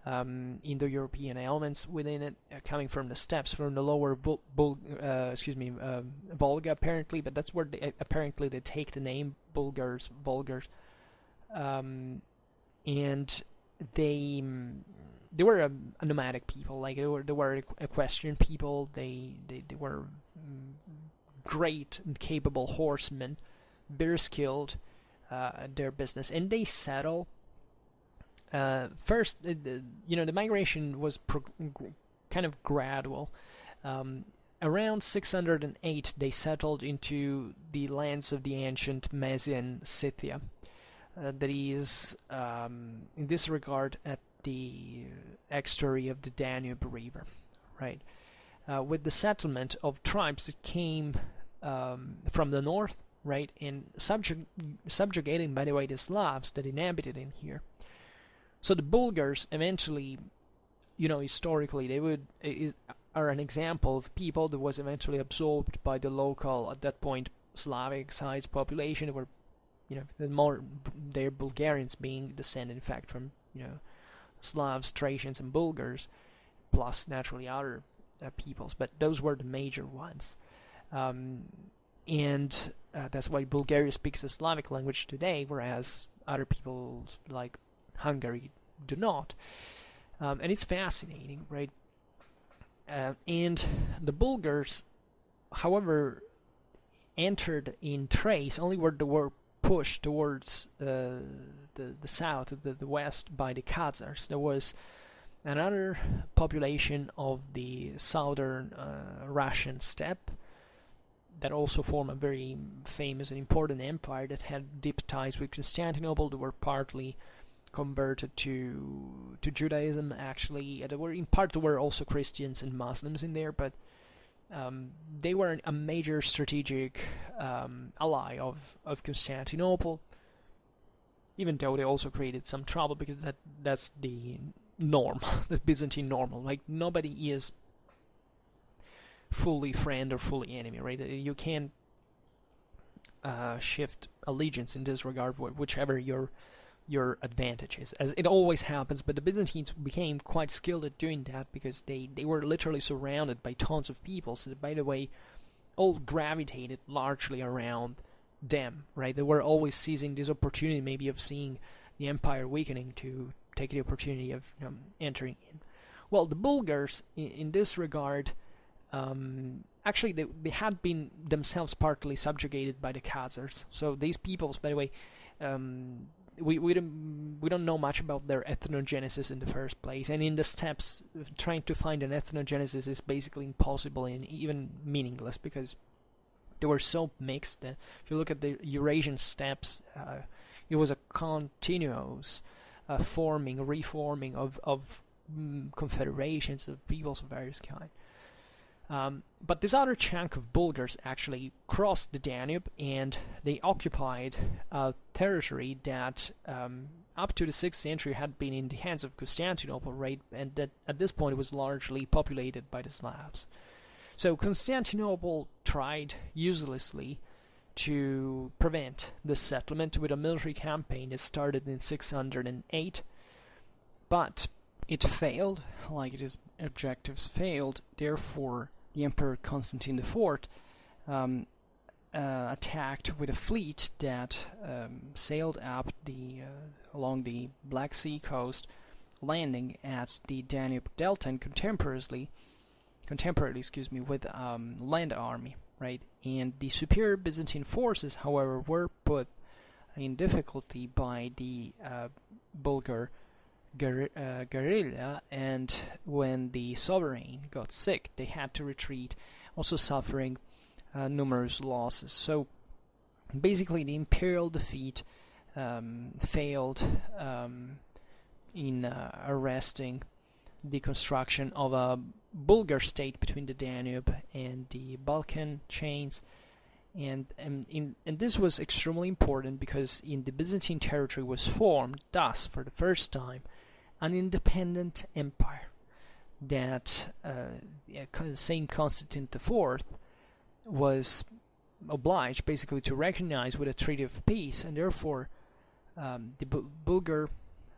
Indo-European elements within it, coming from the steppes, from the lower Volga, apparently. But that's where apparently they take the name Bulgars, and they were a nomadic people. Like they were equestrian people. They were great and capable horsemen, very skilled at their business, and they settle. First, the migration was kind of gradual. Around 608, they settled into the lands of the ancient Mysian Scythia. That is, in this regard, at the estuary of the Danube River, right? With the settlement of tribes that came from the north, right, and subjugating, by the way, the Slavs that inhabited in here. So the Bulgars eventually, historically, are an example of people that was eventually absorbed by the local, at that point, Slavic-sized population. Were, they're Bulgarians, being descended, in fact, from, Slavs, Thracians, and Bulgars, plus naturally other peoples, but those were the major ones. And that's why Bulgaria speaks a Slavic language today, whereas other people like Hungary do not. And it's fascinating, right? And the Bulgars, however, entered in Thrace only where they were pushed towards the south, the west, by the Khazars. There was another population of the southern Russian steppe that also formed a very famous and important empire that had deep ties with Constantinople. They were partly converted to Judaism, actually. There were also Christians and Muslims in there, but they were a major strategic ally of Constantinople, even though they also created some trouble, because that's the norm, the Byzantine normal. Like, nobody is fully friend or fully enemy, right? You can't shift allegiance in this regard, whichever your advantage is, as it always happens. But the Byzantines became quite skilled at doing that, because they were literally surrounded by tons of people, so that, by the way, all gravitated largely around them, right? They were always seizing this opportunity, maybe of seeing the empire weakening, to take the opportunity of entering in. Well, the Bulgars, in this regard, actually they had been themselves partly subjugated by the Khazars. So these peoples, by the way, we don't know much about their ethnogenesis in the first place, and in the steppes, trying to find an ethnogenesis is basically impossible and even meaningless, because they were so mixed that if you look at the Eurasian steppes, it was a continuous reforming of confederations of peoples of various kinds. But this other chunk of Bulgars actually crossed the Danube, and they occupied a territory that up to the 6th century had been in the hands of Constantinople, right? And that at this point it was largely populated by the Slavs. So Constantinople tried uselessly to prevent this settlement with a military campaign that started in 608, but it failed, like its objectives failed. Therefore, the Emperor Constantine IV attacked with a fleet that sailed up along the Black Sea coast, landing at the Danube Delta, and contemporarily, with land army, right? And the superior Byzantine forces, however, were put in difficulty by the Bulgar guerrilla, and when the sovereign got sick, they had to retreat, also suffering numerous losses. So basically, the imperial defeat failed in arresting the construction of a Bulgar state between the Danube and the Balkan chains. And this was extremely important, because in the Byzantine territory was formed, thus, for the first time, an independent empire that Saint Constantine IV was obliged basically to recognize with a treaty of peace, and therefore the Bulgar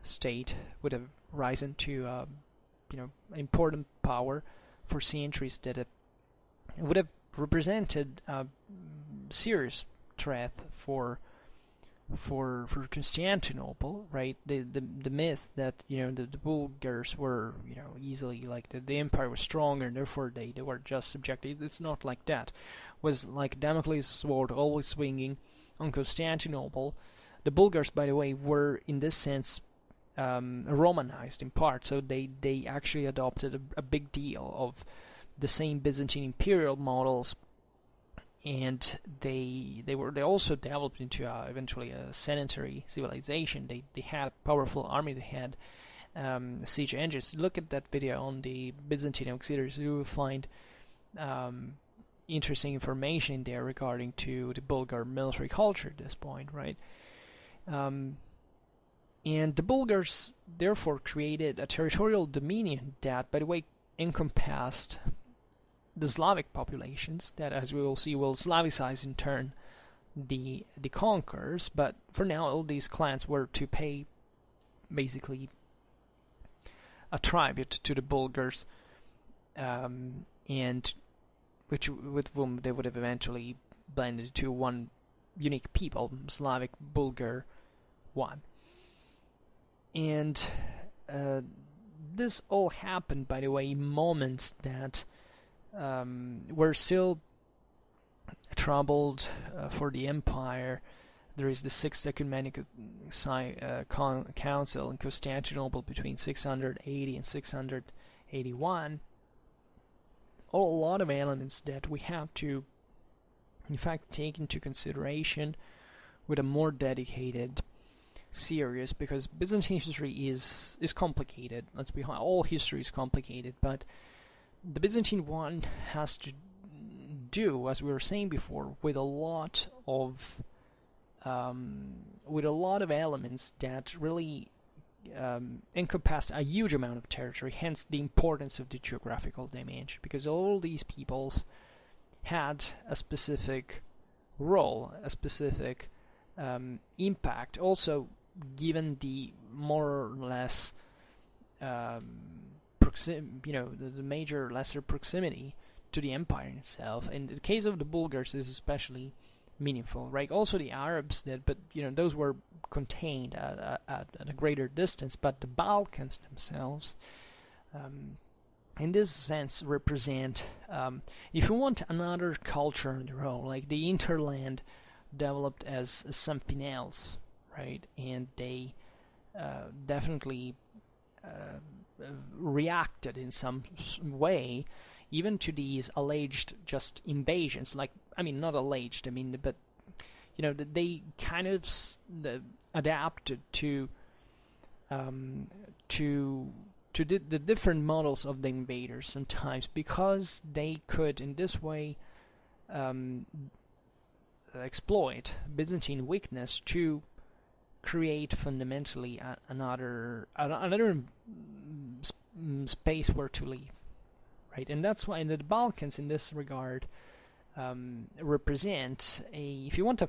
state would have risen to an important power for centuries, that would have represented a serious threat for Constantinople, right? The myth that the Bulgars were easily, like, the empire was stronger and therefore they were just subjected. It's not like that. It was like Damocles' sword always swinging on Constantinople. The Bulgars, by the way, were in this sense Romanized in part, so they actually adopted a big deal of the same Byzantine imperial models, and they also developed into eventually a sedentary civilization. They had a powerful army. They had siege engines. Look at that video on the Byzantine auxiliaries. You will find interesting information there regarding to the Bulgar military culture at this point, right? And the Bulgars therefore created a territorial dominion that, by the way, encompassed the Slavic populations that, as we will see, will Slavicize in turn the conquerors. But for now, all these clans were to pay basically a tribute to the Bulgars, and with whom they would have eventually blended to one unique people, Slavic Bulgar one. And this all happened, by the way, in moments that were still troubled for the empire. There is the Sixth Ecumenical Council in Constantinople between 680 and 681. A lot of elements that we have to, in fact, take into consideration with a more dedicated series, because Byzantine history is complicated. Let's be honest, all history is complicated, but the Byzantine one has to do, as we were saying before, with a lot of elements that really encompassed a huge amount of territory, hence the importance of the geographical dimension, because all these peoples had a specific role, a specific impact, also given the more or less the major lesser proximity to the empire itself. In the case of the Bulgars, this is especially meaningful, right? Also the Arabs did, but those were contained at a greater distance. But the Balkans themselves, in this sense, represent, if you want, another culture on their own. Like the interland developed as something else, right? And they definitely reacted in some way even to these alleged just invasions. Like, I mean, not alleged, I mean, but they kind of adapted to the different models of the invaders sometimes, because they could in this way exploit Byzantine weakness to create fundamentally another space where to live, right? And that's why the Balkans in this regard represent if you want,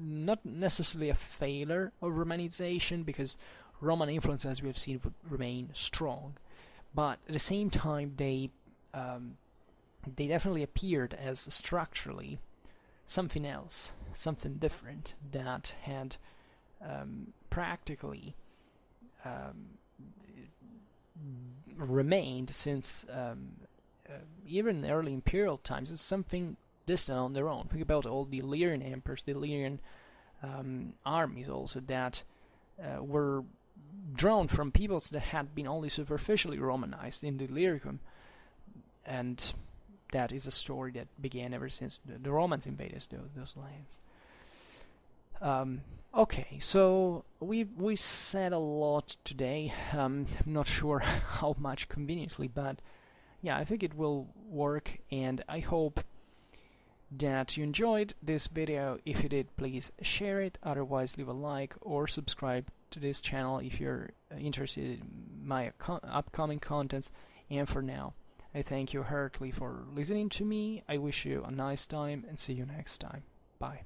not necessarily a failure of Romanization, because Roman influence, as we have seen, would remain strong, but at the same time they definitely appeared as structurally something else, something different, that had practically remained since even early imperial times as something distant on their own. Think about all the Illyrian emperors, the Illyrian armies also, that were drawn from peoples that had been only superficially Romanized in the Illyricum, and that is a story that began ever since the Romans invaded those lands. Okay, so we said a lot today. I'm not sure how much conveniently, but yeah, I think it will work, and I hope that you enjoyed this video. If you did, please share it. Otherwise, leave a like or subscribe to this channel if you're interested in my upcoming contents. And for now, I thank you heartily for listening to me. I wish you a nice time and see you next time. Bye.